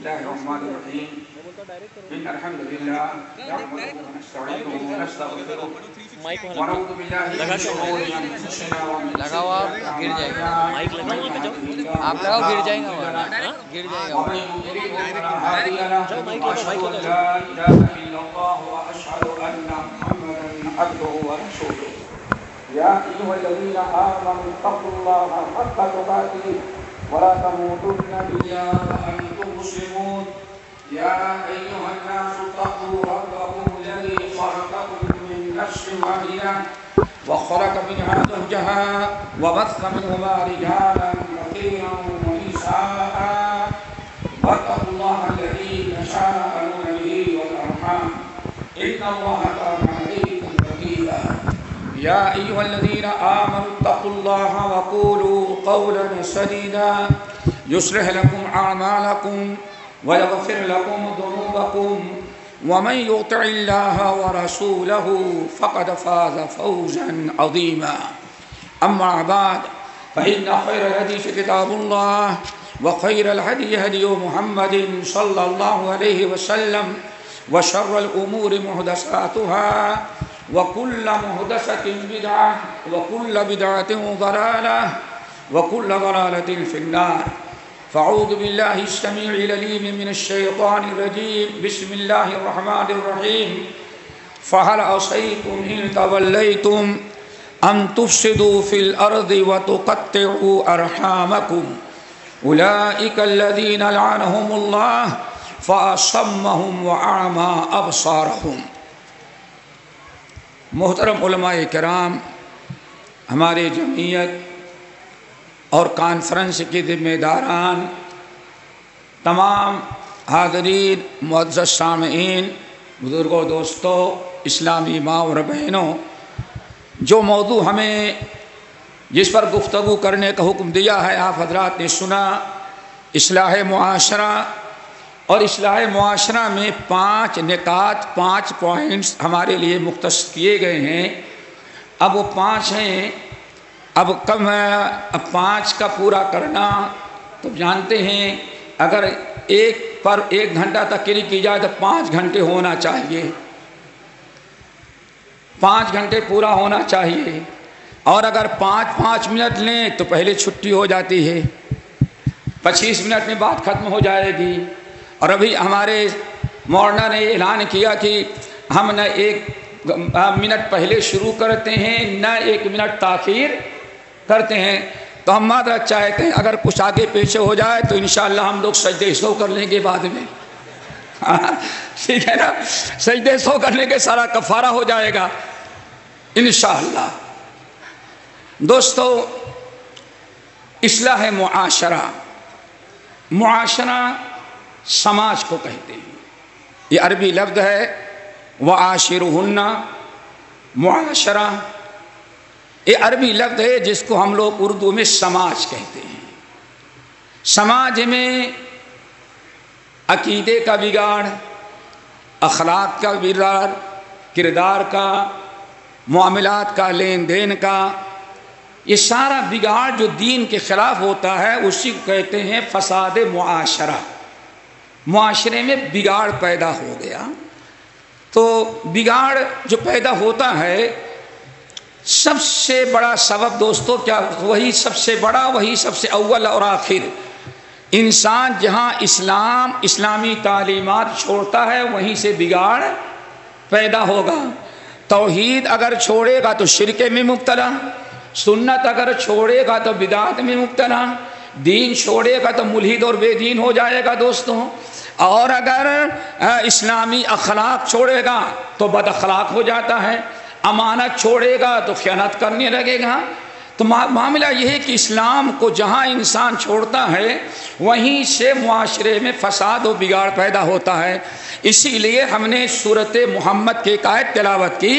الله الرحمن الرحيم إن الحمد لله نحمده ونستعينه ونستغفره ونعوذ بالله من شرور أنفسنا ومن سيئات أعمالنا آپ لگاؤ گر جائے گا ومن يضلل فلا هادي له وأشهد أن لا إله إلا الله وأشهد أن محمدا عبده ورسوله يا أيها الذين آمنوا اتقوا الله حق تقاته ولا تموتن إلا وأنتم مسلمون يا أيها الناس اتقوا ربكم الذي خلقكم من نفس واحدة وخلق منها زوجها وبث منهما رجالا كثيرا ونساء واتقوا الله الذي تساءلون به والأرحام إن الله كان عليكم رقيبا يا أيها الذين آمنوا اتقوا الله وقولوا قولا سديدا يصلح لكم أعمالكم ويغفر لكم ذنوبكم ومن يطع الله ورسوله فقد فاز فوزا عظيما أما بعد فإن خير الحديث كتاب الله وخير الهدي هدي محمد صلى الله عليه وسلم وشر الأمور محدثاتها وكل محدثة بدعة وكل بدعة ضلالة وكل ضلالة في النار فأعوذ بالله السميع العليم من الشيطان الرجيم بسم الله الرحمن الرحيم فهل عصيتم إن توليتم أن تفسدوا في الأرض وتقطعوا أرحامكم أولئك الذين لعنهم الله فأصمهم وأعمى أبصارهم. محترم علماء کرام، ہمارے جمعیت اور کانفرنس کے ذمہ داران، تمام حاضرین، معزز سامعین، بزرگوں، دوستوں، اسلامی ماں اور بہنوں، جو موضوع ہمیں جس پر گفتگو کرنے کا حکم دیا ہے آپ حضرات نے سنا، اصلاح معاشرہ. اور اصلاح معاشرہ میں 5 نکات، 5 پوائنٹس ہمارے لیے مختص کیے گئے ہیں. اب وہ 5 ہیں، اب 5 کا پورا کرنا تو جانتے ہیں اگر ایک پر 1 گھنٹہ تک کی کی جائے تو 5 گھنٹے ہونا چاہیے، 5 گھنٹے پورا ہونا چاہیے. اور اگر 5 منٹ لیں تو پہلے چھٹی ہو جاتی ہے، 25 منٹ میں بات ختم ہو جائے گی. اور ابھی ہمارے مولانا نے اعلان کیا کہ ہم نہ 1 منٹ پہلے شروع کرتے ہیں نہ 1 منٹ تاخیر کرتے ہیں. تو ہم معذرت چاہتے ہیں اگر کچھ آگے پیچھے ہو جائے تو انشاءاللہ ہم لوگ سجدے سو کر لیں گے بعد میں. ٹھیک ہے نا، سجدے سو کرنے کے سارا کفارہ ہو جائے گا انشاءاللہ. دوستو، اصلاح معاشرہ، معاشرہ سماج کو کہتے ہیں. یہ عربی لفظ ہے وعاشرہن، معاشرہ. یہ عربی لفظ ہے جس کو ہم لوگ اردو میں سماج کہتے ہیں. سماج میں عقیدے کا بگاڑ، اخلاق کا بگاڑ، کردار کا، معاملات کا، لین دین کا، یہ سارا بگاڑ جو دین کے خلاف ہوتا ہے اسی کو کہتے ہیں فساد معاشرہ. معاشرے میں بگاڑ پیدا ہو گیا. تو بگاڑ جو پیدا ہوتا ہے، سب سے بڑا سبب دوستو کیا؟ وہی سب سے بڑا، وہی سب سے اول اور آخر. انسان جہاں اسلامی تعلیمات چھوڑتا ہے وہیں سے بگاڑ پیدا ہوگا. توحید اگر چھوڑے گا تو شرک میں مبتلا، سنت اگر چھوڑے گا تو بدعت میں مبتلا، دین چھوڑے گا تو ملحد اور بے دین ہو جائے گا دوستوں. اور اگر اسلامی اخلاق چھوڑے گا تو بد اخلاق ہو جاتا ہے، امانت چھوڑے گا تو خیانت کرنے لگے گا. تو معاملہ یہ ہے کہ اسلام کو جہاں انسان چھوڑتا ہے وہیں سے معاشرے میں فساد و بگاڑ پیدا ہوتا ہے. اسی لیے ہم نے سورۃ محمد کی ایک آیت تلاوت کی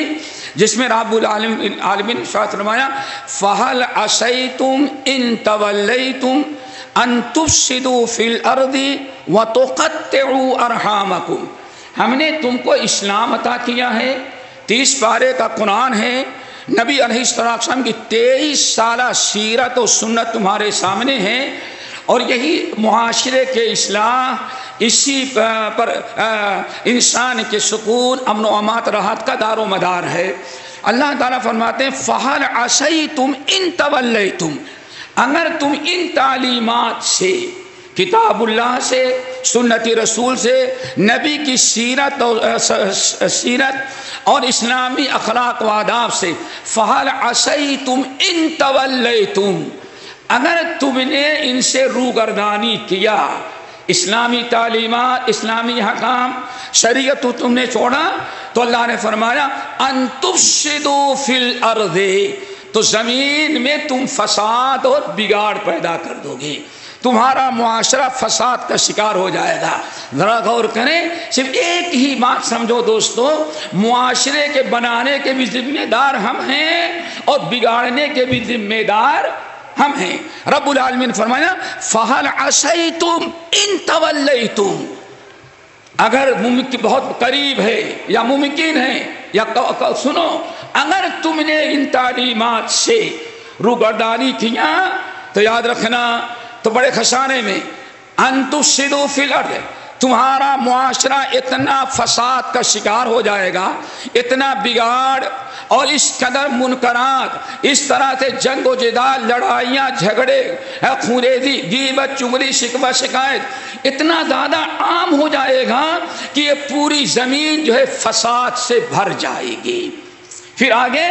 جس میں رب العالمین نے فرمایا فَهَلْ عَصَيْتُمْ إِن تَوَلَّيْتُمْ أَن تُفْسِدُوا فِي الْأَرْضِ وَتُقَطِّعُوا أَرْحَامَكُمْ. ہم نے تم کو اسلام عطا کیا ہے، 30 پارے کا قرآن ہے، نبی علیہ السلام کی 23 سالہ سیرت و سنت تمہارے سامنے ہے، اور یہی معاشرے کے اصلاح، اسی پر انسان کے سکون، امن و امات، راحت کا دار و مدار ہے۔ اللہ تعالیٰ فرماتے ہیں فَهَلْ عَصَيْتُمْ إِن تَوَلَّيْتُمْ، اگر تم ان تعلیمات سے، کتاب اللہ سے، سنت رسول سے، نبی کی سیرت اور اسلامی اخلاق و آداب سے، فَهَلْ عَصَيْتُمْ إِن تَوَلَّيْتُمْ، اگر تم نے ان سے روگردانی کیا، اسلامی تعلیمات، اسلامی حکام، شریعت تم نے چھوڑا، تو اللہ نے فرمایا ان تفسدوا فی الارض، تو زمین میں تم فساد اور بگاڑ پیدا کر دو گے، تمہارا معاشرہ فساد کا شکار ہو جائے گا۔ ذرا غور کریں، صرف ایک ہی بات سمجھو دوستو، معاشرے کے بنانے کے بھی ذمہ دار ہم ہیں اور بگاڑنے کے بھی ذمہ دار ہم ہیں۔ رب العالمین فرمایا فَهَلْ عَصَيْتُمْ إِن تَوَلَّيْتُمْ، اگر ممکن بہت قریب ہے یا ممکن ہے یا سنو، اگر تم نے ان تعلیمات سے روگردانی کیا تو یاد رکھنا، تو بڑے خسارے میں، ان تفسدوا فی الارض، تمہارا معاشرہ اتنا فساد کا شکار ہو جائے گا، اتنا بگاڑ اور اس قدر منکرات، اس طرح سے جنگ و جدال، لڑائیاں، جھگڑے، خونریزی، غیبت، چغلی، شکوہ، شکایت اتنا زیادہ عام ہو جائے گا کہ یہ پوری زمین جو ہے فساد سے بھر جائے گی۔ پھر آگے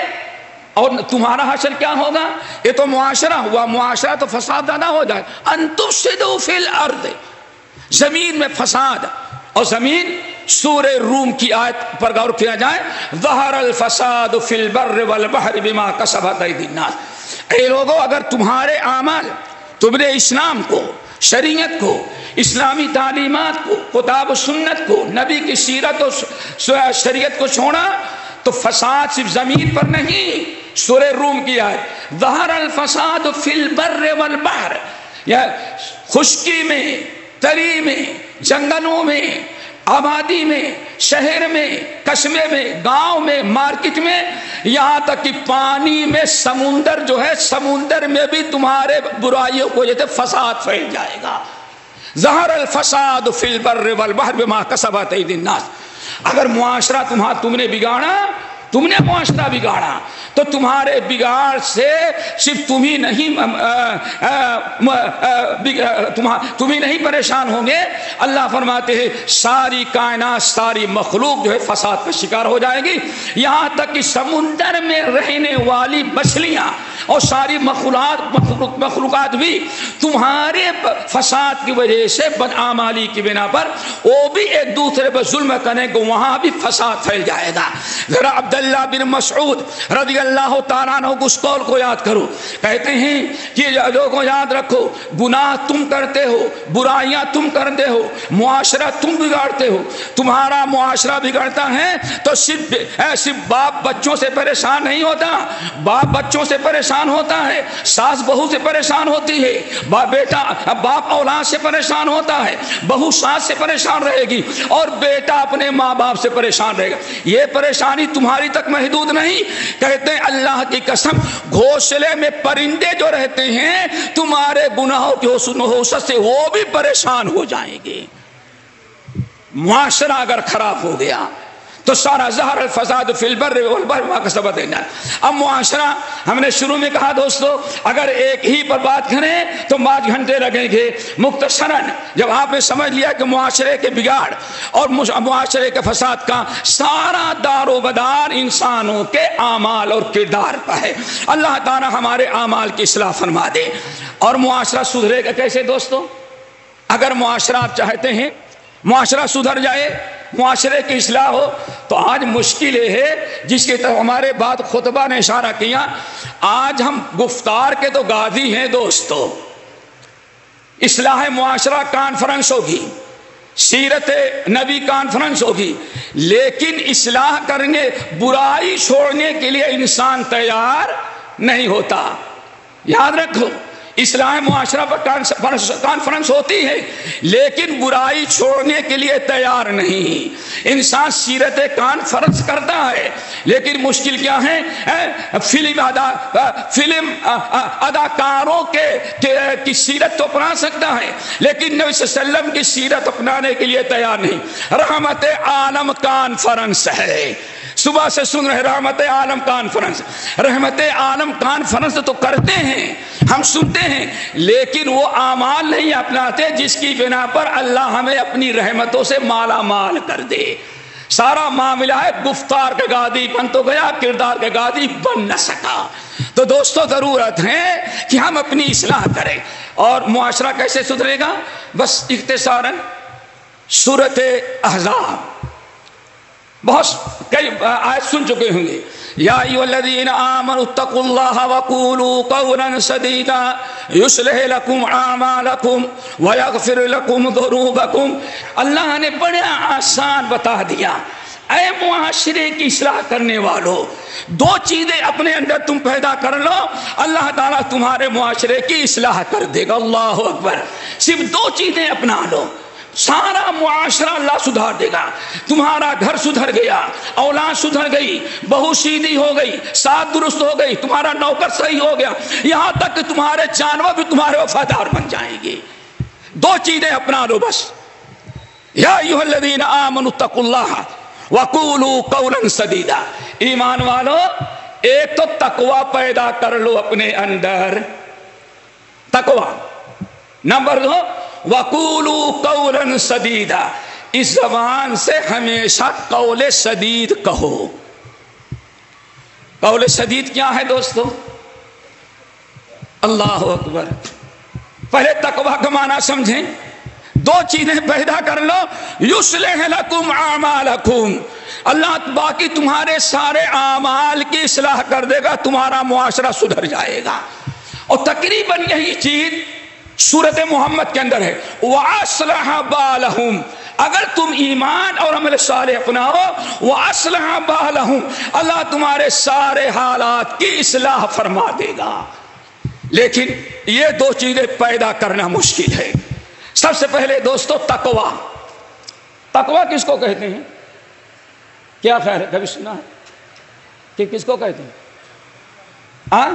اور تمہارا حشر کیا ہوگا؟ یہ تو معاشرہ ہوا، معاشرہ تو فساد زیادہ ہو جائے، ان تفسدوا فی الارض، زمین میں فساد، اور زمین سورہ روم کی آیت پر غور کیا جائے، ظہر الفساد فی البر والبحر بما کسبت ایدی الناس، اے لوگوں اگر تمہارے اعمال، تم نے اسلام کو، شریعت کو، اسلامی تعلیمات کو، کتاب و سنت کو، نبی کی سیرت و شریعت کو چھوڑا تو فساد صرف زمین پر نہیں، سورہ روم کی آیت ظہر الفساد فی البر والبحر، یا خشکی میں، تری میں، جنگلوں میں، آبادی میں، شہر میں، قصبے میں، گاؤں میں، مارکیٹ میں، یہاں تک کہ پانی میں، سمندر جو ہے، سمندر میں بھی تمہارے برائیوں کو وجہ سے فساد پھیل جائے گا۔ ظہر الفساد فی البر والبحر بما کسبت ایدی الناس، اگر معاشرہ تم نے بگاڑا، تم نے معاشرہ بگاڑا، تو تمہارے بگاڑ سے صرف تم ہی نہیں پریشان ہوں گے، اللہ فرماتے ہیں ساری کائنات، ساری مخلوق جو ہے فساد کا شکار ہو جائے گی، یہاں تک کہ سمندر میں رہنے والی مچھلیاں اور ساری مخلوقات بھی تمہارے فساد کی وجہ سے، بدعمالی کی بنا پر وہ بھی ایک دوسرے پر ظلم کریں گے، وہاں بھی فساد پھیل جائے گا۔ ذرا عبداللہ بن مسعود رضی اللہ تعالیٰ عنہ اس قول کو یاد کرو، کہتے ہیں کہ لوگوں یاد رکھو، گناہ تم کرتے ہو، برائیاں تم کرتے ہو، معاشرہ تم بگاڑتے ہو، تمہارا معاشرہ بگڑتا ہے تو صرف باپ بچوں سے پریشان نہیں ہوتا، باپ بچوں سے پریشان ہوتا ہے، ساس بہو سے پریشان ہوتی ہے، باپ اولاد سے پریشان ہوتا ہے، بہو ساس سے پریشان رہے گی، اور بیٹا اپنے ماں باپ سے پریشان رہے گا۔ یہ پریشانی تمہاری تک محدود نہیں، کہتے ہیں اللہ کی قسم، گھونسلے میں پرندے جو رہتے ہیں تمہارے گناہوں کی نحوست سے وہ بھی پریشان ہو جائیں گے۔ معاشرہ اگر خراب ہو گیا تو سارا ظہر الفساد فی البر والبحر بما کسبت ایدی الناس۔ اب معاشرہ، ہم نے شروع میں کہا دوستو، اگر ایک ہی پر بات کریں تو 5 گھنٹے لگیں گے۔ مختصراً جب آپ نے سمجھ لیا کہ معاشرے کے بگاڑ اور معاشرے کے فساد کا سارا دار و بدار انسانوں کے اعمال اور کردار پر ہے، اللہ تعالیٰ ہمارے اعمال کی اصلاح فرما دے۔ اور معاشرہ سدھرے گا کیسے دوستو؟ اگر معاشرہ آپ چاہتے ہیں معاشرہ سدھر جائے، معاشرے کی اصلاح ہو، تو آج مشکل یہ ہے جس کی طرف ہمارے بعد خطبہ نے اشارہ کیا، آج ہم گفتار کے تو غازی ہیں دوستو، اصلاح معاشرہ کانفرنس ہوگی، سیرت نبی کانفرنس ہوگی، لیکن اصلاح کرنے، برائی چھوڑنے کے لیے انسان تیار نہیں ہوتا۔ یاد رکھو، اصلاح معاشرہ پر کانفرنس ہوتی ہے، لیکن برائی چھوڑنے کے لیے تیار نہیں۔ انسان سیرت کانفرنس کرتا ہے، لیکن مشکل کیا ہے؟ فلم اداکاروں کی سیرت تو اپنا سکتا ہے، لیکن نبی صلی اللہ علیہ وسلم کی سیرت اپنانے کے لیے تیار نہیں۔ رحمت عالم کانفرنس ہے، صبح سے سن رہے رحمت عالم کانفرنس۔ رحمت عالم کانفرنس تو کرتے ہیں، ہم سنتے ہیں، لیکن وہ اعمال نہیں اپناتے جس کی بنا پر اللہ ہمیں اپنی رحمتوں سے مالا مال کر دے۔ سارا معاملہ ہے گفتار کا گادی بن تو گیا، کردار کا گادی بن نہ سکا۔ تو دوستو ضرورت ہے کہ ہم اپنی اصلاح کریں۔ اور معاشرہ کیسے سدھرے گا؟ بس اختصاراً سورۃ احزاب بہت کئی آیت سن چکے ہوں گے۔ یا ایھا الذین آمنوا اتقوا اللہ وقولوا قولا سدیدا یصلح لکم اعمالکم ویغفر لکم ذنوبکم۔ اللہ نے بڑا آسان بتا دیا، اے معاشرے کی اصلاح کرنے والو، دو چیزیں اپنے اندر تم پیدا کر لو، اللہ تعالیٰ تمہارے معاشرے کی اصلاح کر دے گا۔ اللہ اکبر۔ صرف دو چیزیں اپنا لو، سارا معاشرہ اللہ سدھار دے گا۔ تمہارا گھر سدھر گیا، اولاد سدھر گئی، بہو سیدھی ہو گئی، ساتھ درست ہو گئی، تمہارا نوکر صحیح ہو گیا، یہاں تک کہ تمہارے جانور بھی تمہارے وفادار بن جائیں گے۔ دو چیزیں اپنا لو بس۔ یا ایھا الذین آمنوا اتقوا اللہ وقولوا قولا سدیدا۔ ایمان والو، ایک تو تقوی پیدا کر لو اپنے اندر، تقوی۔ نمبر دو، وقولوا قولا سدیدا، اس زبان سے ہمیشہ قول سدید کہو۔ قول سدید کیا ہے دوستو؟ اللہ اکبر۔ پہلے تقوی کا معنی سمجھیں۔ دو چیزیں پیدا کر لو، یصلح لکم اعمالکم، اللہ باقی تمہارے سارے اعمال کی اصلاح کر دے گا، تمہارا معاشرہ سدھر جائے گا۔ اور تقریباً یہی چیز سورۃ محمد کے اندر ہے۔ وَأَصْلَحَ بَالَهُمْ، اگر تم ایمان اور عمل صالح اپناؤ، وَأَصْلَحَ بَالَهُمْ، اللہ تمہارے سارے حالات کی اصلاح فرما دے گا۔ لیکن یہ دو چیزیں پیدا کرنا مشکل ہے۔ سب سے پہلے دوستو تقوی۔ تقوی کس کو کہتے ہیں؟ کیا خیر ہے، کبھی سنا ہے کہ کس کو کہتے ہیں؟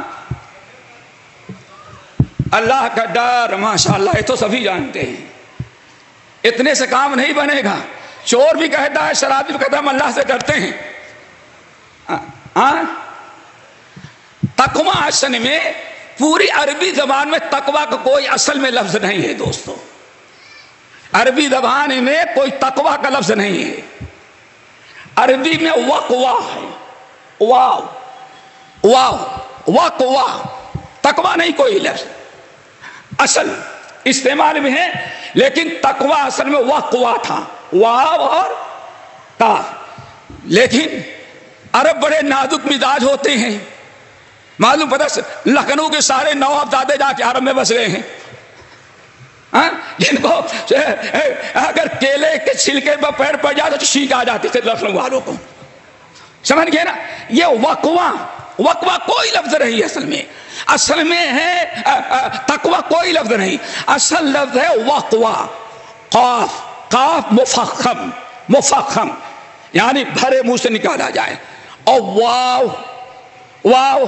اللہ کا ڈر، ماشاءاللہ، یہ تو سبھی جانتے ہیں۔ اتنے سے کام نہیں بنے گا۔ چور بھی کہتا ہے، شرابی بھی کہتا ہے، ہم اللہ سے ڈرتے ہیں۔ تقوی اصل میں پوری عربی زبان میں تقوی کا کوئی اصل میں لفظ نہیں ہے دوستو۔ عربی زبان میں کوئی تقوی کا لفظ نہیں ہے۔ عربی میں وقوا ہے، واو واو وقوا، تقوی نہیں کوئی لفظ اصل استعمال میں ہے، لیکن تقوی اصل میں وقوا تھا، واو اور کاف۔ لیکن عرب بڑے نازک مزاج ہوتے ہیں، معلوم پتہ لکھنؤ کے سارے نواب زادے جا کے عرب میں بس گئے ہیں، جن کو اگر کیلے کے چھلکے پر پیر پڑ جاتا تو چھینک آ جاتی تھے لکھنؤ والوں کو، سمجھ گئے نا؟ یہ وقوا کوئی لفظ نہیں اصل میں۔ اصل میں ہے تقوی کوئی لفظ نہیں، اصل لفظ ہے وقوا، قاف مفخم یعنی بھرے منہ سے نکالا جائے، اور واو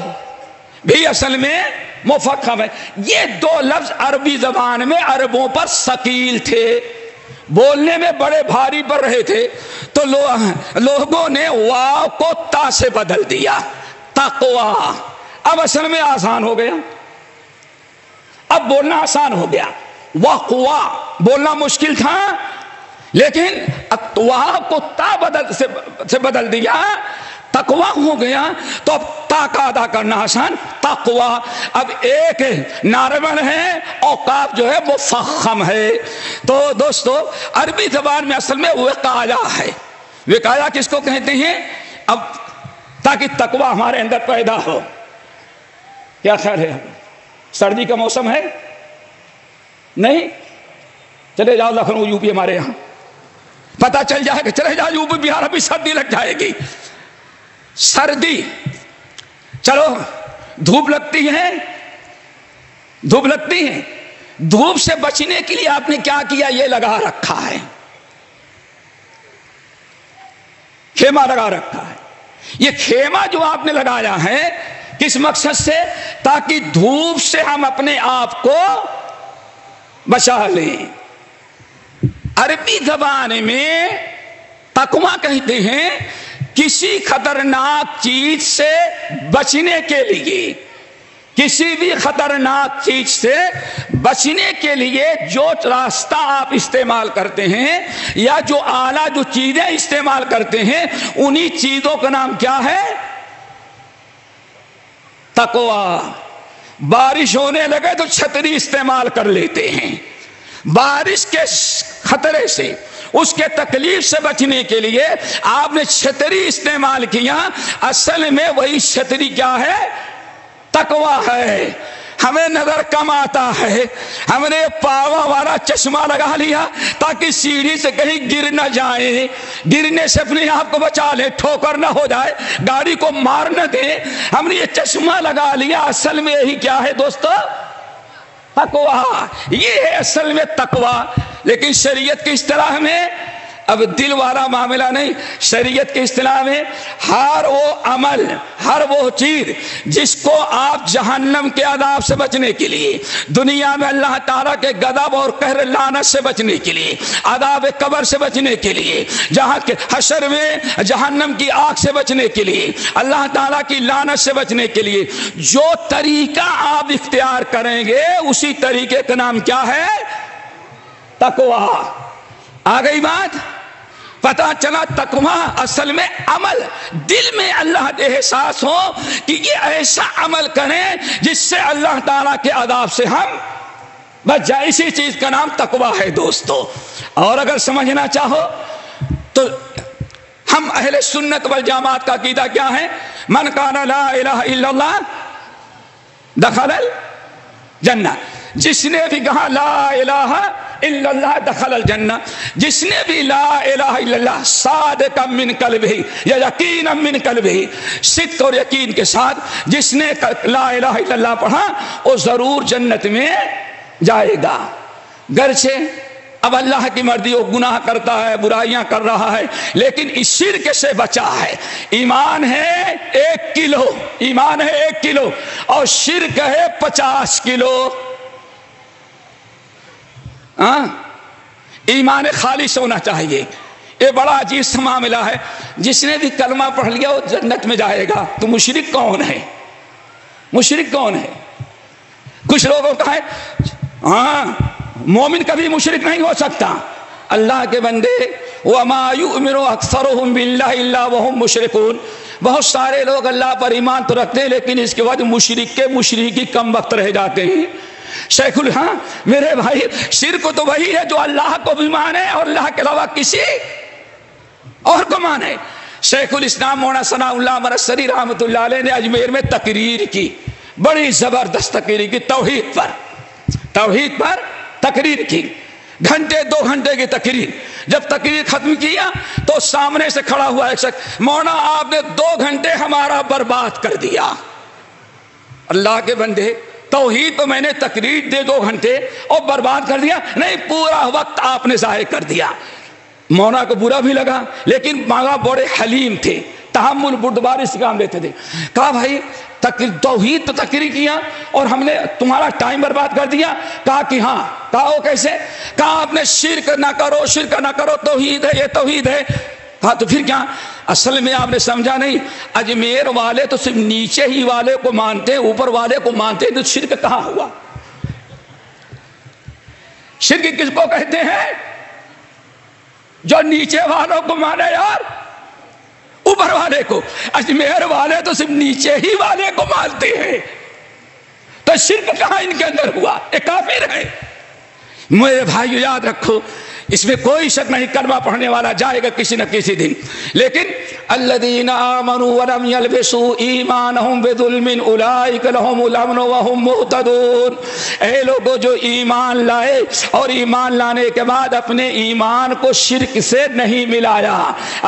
بھی اصل میں مفخم ہے۔ یہ دو لفظ عربی زبان میں عربوں پر ثقیل تھے، بولنے میں بڑے بھاری پڑ رہے تھے، تو لوگوں نے واو کو تا سے بدل دیا، تقوی۔ اب اصل میں آسان ہو گیا، اب بولنا آسان ہو گیا۔ وقوا بولنا مشکل تھا، لیکن واو کو تا سے بدل دیا، تقوی ہو گیا، تو اب تا کا ادا کرنا آسان، تقوی۔ اب ایک نارمل ہے اور کاف جو ہے وہ مفخم ہے۔ تو دوستو عربی زبان میں اصل میں وقایا ہے۔ وقایا کس کو کہتے ہیں؟ اب تاکہ تقوی ہمارے اندر پیدا ہو۔ کیا خیال ہے؟ سردی کا موسم ہے نہیں؟ چلے جاؤ لکھنؤ یو پی، ہمارے یہاں پتہ چل جائے کہ چلے جاؤ یو پی بہار، ابھی سردی لگ جائے گی۔ سردی، چلو دھوپ لگتی ہے، دھوپ لگتی ہے، دھوپ سے بچنے کے لیے آپ نے کیا کیا؟ یہ لگا رکھا ہے، خیمہ لگا رکھا ہے۔ یہ خیمہ جو آپ نے لگایا ہے کس مقصد سے؟ تاکہ دھوپ سے ہم اپنے آپ کو بچا لیں۔ عربی زبان میں تقویٰ کہتے ہیں کسی خطرناک چیز سے بچنے کے لیے، کسی بھی خطرناک چیز سے بچنے کے لیے جو راستہ آپ استعمال کرتے ہیں یا جو آلہ جو چیزیں استعمال کرتے ہیں، انہی چیزوں کا نام کیا ہے؟ تقویٰ۔ بارش ہونے لگے تو چھتری استعمال کر لیتے ہیں، بارش کے خطرے سے، اس کے تکلیف سے بچنے کے لیے آپ نے چھتری استعمال کیا۔ اصل میں وہی چھتری کیا ہے؟ تقویٰ ہے۔ ہمیں نظر کم آتا ہے، ہم نے پاوا والا چشمہ لگا لیا تاکہ سیڑھی سے کہیں گر نہ جائیں، گرنے سے اپنے آپ کو بچا لیں، ٹھوکر نہ ہو جائے، گاڑی کو مار نہ دیں، ہم نے یہ چشمہ لگا لیا۔ اصل میں یہی کیا ہے دوستو؟ تقویٰ۔ یہ ہے اصل میں تقویٰ۔ لیکن شریعت کی اصطلاح میں اب دل والا معاملہ نہیں، شریعت کی اصطلاح میں ہر وہ عمل، ہر وہ چیز جس کو آپ جہنم کے عذاب سے بچنے کے لیے، دنیا میں اللہ تعالیٰ کے غضب اور قہر لعنت سے بچنے کے لیے، عذاب قبر سے بچنے کے لیے، جہاں کے حشر میں جہنم کی آگ سے بچنے کے لیے، اللہ تعالیٰ کی لعنت سے بچنے کے لیے جو طریقہ آپ اختیار کریں گے اسی طریقے کا نام کیا ہے؟ تقویٰ۔ آ گئی بات؟ پتہ چلا تقویٰ اصل میں عمل، دل میں اللہ کے احساس ہو کہ یہ ایسا عمل کریں جس سے اللہ تعالیٰ کے عذاب سے ہم بچ جائیں، اسی چیز کا نام تقویٰ ہے دوستو۔ اور اگر سمجھنا چاہو تو ہم اہل سنت والجماعت کا عقیدہ کیا ہے؟ من کان لا الہ الا اللہ دخل الجنہ، جس نے بھی کہا لا الہ الا اللہ دخل الجنہ، جس نے بھی لا الہ الا اللہ صادقا من قلبہ یا یقینا من قلبہ، صدق اور یقین کے ساتھ جس نے لا الہ الا اللہ پڑھا وہ ضرور جنت میں جائے گا۔ گرچہ اب اللہ کی مرضی، وہ گناہ کرتا ہے، برائیاں کر رہا ہے، لیکن اس شرک سے بچا ہے۔ ایمان ہے 1 کلو، ایمان ہے 1 کلو اور شرک ہے 50 کلو۔ ایمان خالص ہونا چاہیے۔ یہ بڑا عجیب سا معاملہ ہے، جس نے بھی کلمہ پڑھ لیا وہ جنت میں جائے گا۔ تو مشرک کون ہے؟ مشرک کون ہے؟ کچھ لوگوں کا ہے مومن کبھی مشرک نہیں ہو سکتا۔ اللہ کے بندے وَمَا يُؤْمِنُ أَكْثَرُهُمْ بِاللَّهِ إِلَّا وَهُمْ مُشْرِكُونَ، بہت سارے لوگ اللہ پر ایمان تو رکھتے ہیں لیکن اس کے بعد مشرک کے مشرکی کم وقت رہ جاتے ہیں۔ شیخ ہاں میرے بھائی، شرک تو وہی ہے جو اللہ کو بھی مانے اور اللہ کے علاوہ کسی اور کو مانے۔ شیخ الاسلام مولانا ثناء اللہ مرسری رحمۃ اللہ علیہ نے اجمیر میں تقریر کی، بڑی زبردست تقریر کی، توحید پر تقریر کی، 2 گھنٹے کی تقریر۔ جب تقریر ختم کیا تو سامنے سے کھڑا ہوا ایک شخص، مولانا آپ نے 2 گھنٹے ہمارا برباد کر دیا۔ اللہ کے بندے، توحید تو میں نے تقریر دے 2 گھنٹے اور برباد کر دیا؟ نہیں، پورا وقت آپ نے ضائع کر دیا۔ مولانا کو برا بھی لگا لیکن ماں بڑے حلیم تھے، تحمل بردباری سے کام لیتے تھے۔ کہا بھائی توحید تو تقریر کیا اور ہم نے تمہارا ٹائم برباد کر دیا؟ کہا کہ ہاں۔ کہا وہ کیسے؟ کہا آپ نے شرک نہ کرو، شرک نہ کرو، توحید ہے، یہ توحید ہے۔ کہا تو پھر کیا؟ اصل میں آپ نے سمجھا نہیں، اجمیر والے تو صرف نیچے ہی والے کو مانتے ہیں، اوپر والے کو مانتے ہیں، تو شرک کہاں ہوا؟ شرک کس کو کہتے ہیں؟ جو نیچے والوں کو مانے یار، اوپر والے کو۔ اجمیر والے تو صرف نیچے ہی والے کو مانتے ہیں، تو شرک کہاں ان کے اندر ہوا؟ یہ کافر ہے۔ میرے بھائیو یاد رکھو، اس میں کوئی شک نہیں، کلمہ پڑھنے والا جائے گا کسی نہ کسی دن. لیکن الذین آمنوا ولم یلبسوا ایمانہم بظلم اولئک لہم الامن وہم مہتدون. اے لوگوں جو ایمان لائے اور ایمان لانے کے بعد اپنے ایمان کو شرک سے نہیں ملایا،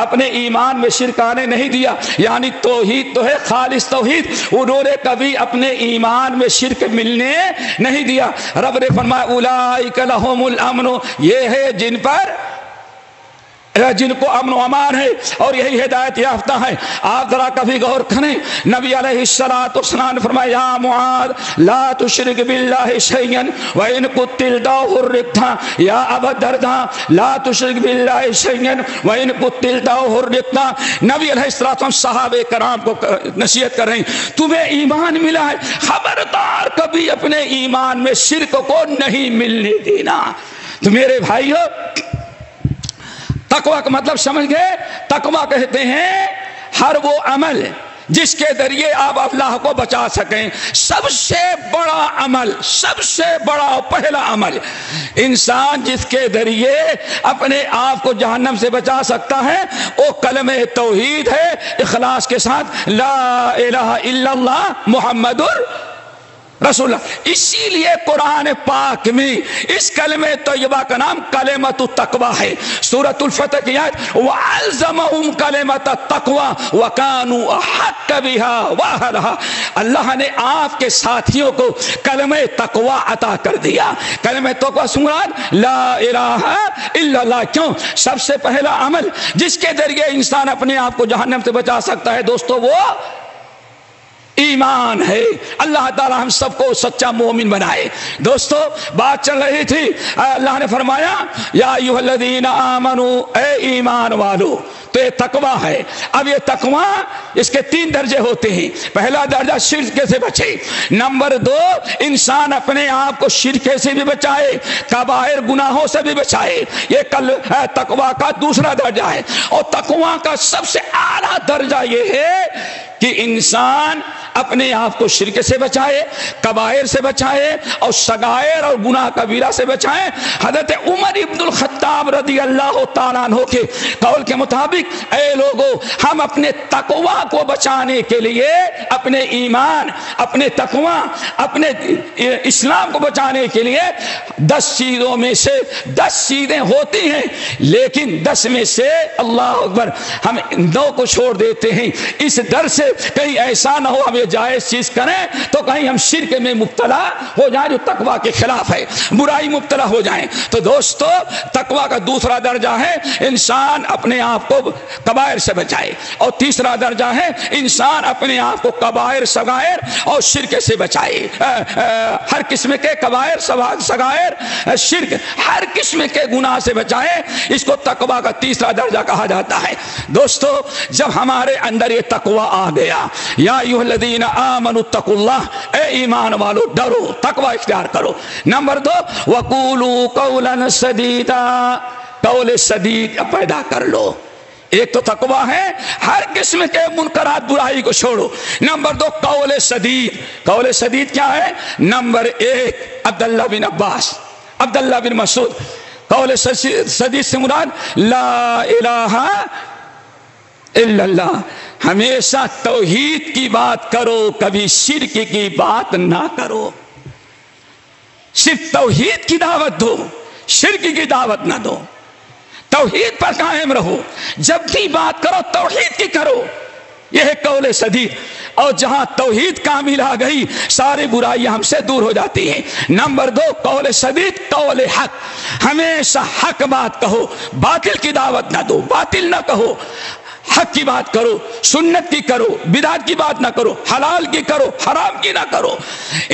اپنے ایمان میں شرک آنے نہیں دیا، یعنی توحید تو ہے خالص توحید، انہوں نے کبھی اپنے ایمان میں شرک ملنے نہیں دیا. رب نے فرمایا اولئک لہم الامن، یہ ہے جن کو امن و امان ہے اور یہی ہدایت یافتہ ہے. آپ ذرا کبھی غور کریں، نبی علیہ الصلوۃ والسلام نے فرمایا یا معاذ لا تشرک باللہ شیئا وان قتلت او حرقت، یا ابا الدرداء لا تشرک باللہ شیئا وان قتلت او حرقت. نبی علیہ الصلوۃ والسلام صحابہ کرام کو نصیحت کر رہے ہیں، تمہیں ایمان ملا ہے، خبردار کبھی اپنے ایمان میں شرک کو نہیں ملنے دینا. تو میرے بھائیو، تقوی کا مطلب سمجھ گئے؟ تقوی کہتے ہیں ہر وہ عمل جس کے ذریعے آپ اللہ کو بچا سکیں. سب سے بڑا عمل، سب سے بڑا پہلا عمل انسان جس کے ذریعے اپنے آپ کو جہنم سے بچا سکتا ہے وہ کلمہ توحید ہے، اخلاص کے ساتھ لا الہ الا اللہ محمد رسول اللہ. اسی لیے قرآن پاک میں اس کلمہ طیبہ کا نام کلمۃ التقوی ہے. سورۃ الفتح کی آیت وَأَلْزَمَهُمْ كَلِمَةَ التَّقْوَى وَكَانُوا أَحَقَّ بِهَا وَأَهْلَهَا. اللہ نے آپ کے ساتھیوں کو کلمہ تقوی عطا کر دیا. کلمہ تقوی سمراد لا الہ الا اللہ. کیوں؟ سب سے پہلا عمل جس کے ذریعے انسان اپنے آپ کو جہنم سے بچا سکتا ہے دوستو وہ ایمان ہے. اللہ تعالی ہم سب کو سچا مومن بنائے. دوستو بات چل رہی تھی، اللہ نے فرمایا یا ایھا الذین آمنوا، اے ایمان والو. تو یہ تقوی ہے. اب یہ تقوی اس کے 3 درجے ہوتے ہیں. پہلا درجہ شرک سے بچے. نمبر 2 انسان اپنے آپ کو شرک سے بھی بچائے، کبائر گناہوں سے بھی بچائے. یہ تقوی کا دوسرا درجہ ہے. اور تقوی کا سب سے اعلیٰ درجہ یہ ہے کہ انسان اپنے آپ کو شرک سے بچائے، کبائر سے بچائے اور صغائر اور گناہ کبیرہ سے بچائے. حضرت عمر ابن الخطاب رضی اللہ تعالیٰ عنہ کے قول کے مطابق اے لوگو ہم اپنے تقوی کو بچانے کے لیے، اپنے ایمان، اپنے تقوی، اپنے اسلام کو بچانے کے لیے 10 چیزوں میں سے 10 چیزیں ہوتی ہیں، لیکن 10 میں سے اللہ اکبر ہم 2 کو چھوڑ دیتے ہیں. اس ڈر سے کہیں ایسا نہ ہو ہم یہ جائز چیز کریں تو کہیں ہم شرک میں مبتلا ہو جائیں جو تقوی کے خلاف ہے، برائی مبتلا ہو جائیں. تو دوستو تقوی کا دوسرا درجہ ہے انسان اپنے آپ کو کبائر سے بچائے. اور تیسرا درجہ ہے انسان اپنے آپ کو کبائر، صغائر اور شرک سے بچائے. ہر قسم کے کبائر، صغائر، شرک، ہر قسم کے گناہ سے بچائے. اس کو تقوی کا تیسرا درجہ کہا جاتا ہے. دوستو جب ہمارے اندر یہ تقوی آ گیا، یا ایھا الذین آمنوا اتقوا اللہ، اے ایمان والو ڈرو، تقوی اختیار کرو. نمبر 2 وقولوا قولا سدیدا، قول سدید پیدا کر لو. ایک تو تقوی ہے ہر قسم کے منکرات برائی کو چھوڑو. نمبر 2 قول سدید. قول سدید کیا ہے؟ نمبر 1 عبداللہ بن عباس، عبداللہ بن مسعود. قول سدید سے مراد لا الہ الا اللہ. ہمیشہ توحید کی بات کرو، کبھی شرک کی بات نہ کرو. صرف توحید کی دعوت دو، شرک کی دعوت نہ دو. توحید پر قائم رہو، جب بھی بات کرو توحید کی کرو. یہ ہے قول سدید. اور جہاں توحید کامل آ گئی ساری برائیاں ہم سے دور ہو جاتی ہیں. نمبر 2 قول سدید، قول حق. ہمیشہ حق بات کہو، باطل کی دعوت نہ دو، باطل نہ کہو، حق کی بات کرو، سنت کی کرو، بدعت کی بات نہ کرو، حلال کی کرو، حرام کی نہ کرو.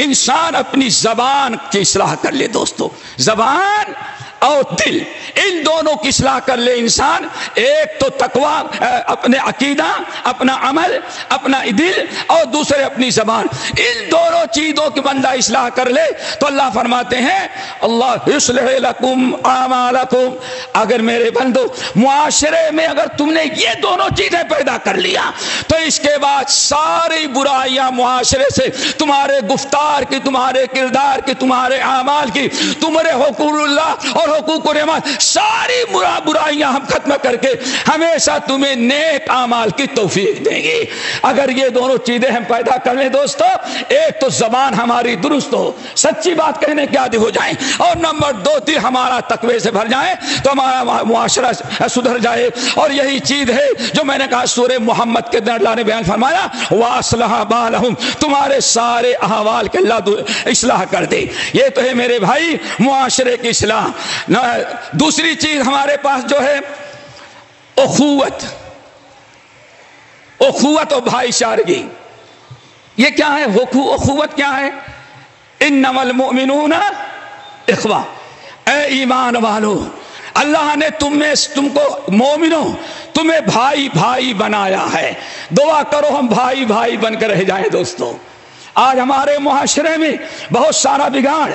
انسان اپنی زبان کی اصلاح کر لے. دوستو زبان اور دل ان دونوں کی اصلاح کر لے انسان. ایک تو تقوی، اپنے عقیدہ، اپنا عمل، اپنا دل، اور دوسرے اپنی زبان. ان دونوں چیزوں کی بندہ اصلاح کر لے تو اللہ فرماتے ہیں اللہ یصلح لکم اعمالکم. اگر میرے بندو معاشرے میں اگر تم نے یہ دونوں چیزیں پیدا کر لیا تو اس کے بعد ساری برائیاں معاشرے سے، تمہارے گفتار کی، تمہارے کردار کی، تمہارے اعمال کی، تمہارے حقوق اللہ اور اور حقوق و نعمت، ساری برائیاں ہم ختم کر کے ہمیشہ تمہیں نیک اعمال کی توفیق دیں گے۔ اگر یہ دونوں چیزیں ہم پیدا کر لیں دوستو، ایک تو زبان ہماری درست ہو، سچی بات کہنے کے عادی ہو جائیں، اور نمبر 2 ہمارا تقوی سے بھر جائے تو ہمارا معاشرہ سدھر جائے۔ اور یہی چیز ہے جو میں نے کہا سورہ محمد کے اندر اللہ نے بیان فرمایا وَأَصْلَحَ بَالَهُمْ، تمہارے سارے احوال کے اللہ اصلاح کر دے۔ یہ تو ہے میرے بھائی معاشرے کی اصلاح۔ دوسری چیز ہمارے پاس جو ہے اخوت اور بھائی چارگی۔ یہ کیا ہے اخوت؟ کیا ہے؟ انما المؤمنون اخوہ، اے ایمان والو، اللہ نے تم کو مومنوں تمہیں بھائی بھائی بنایا ہے۔ دعا کرو ہم بھائی بھائی بن کر رہ جائیں دوستو۔ آج ہمارے معاشرے میں بہت سارا بگاڑ،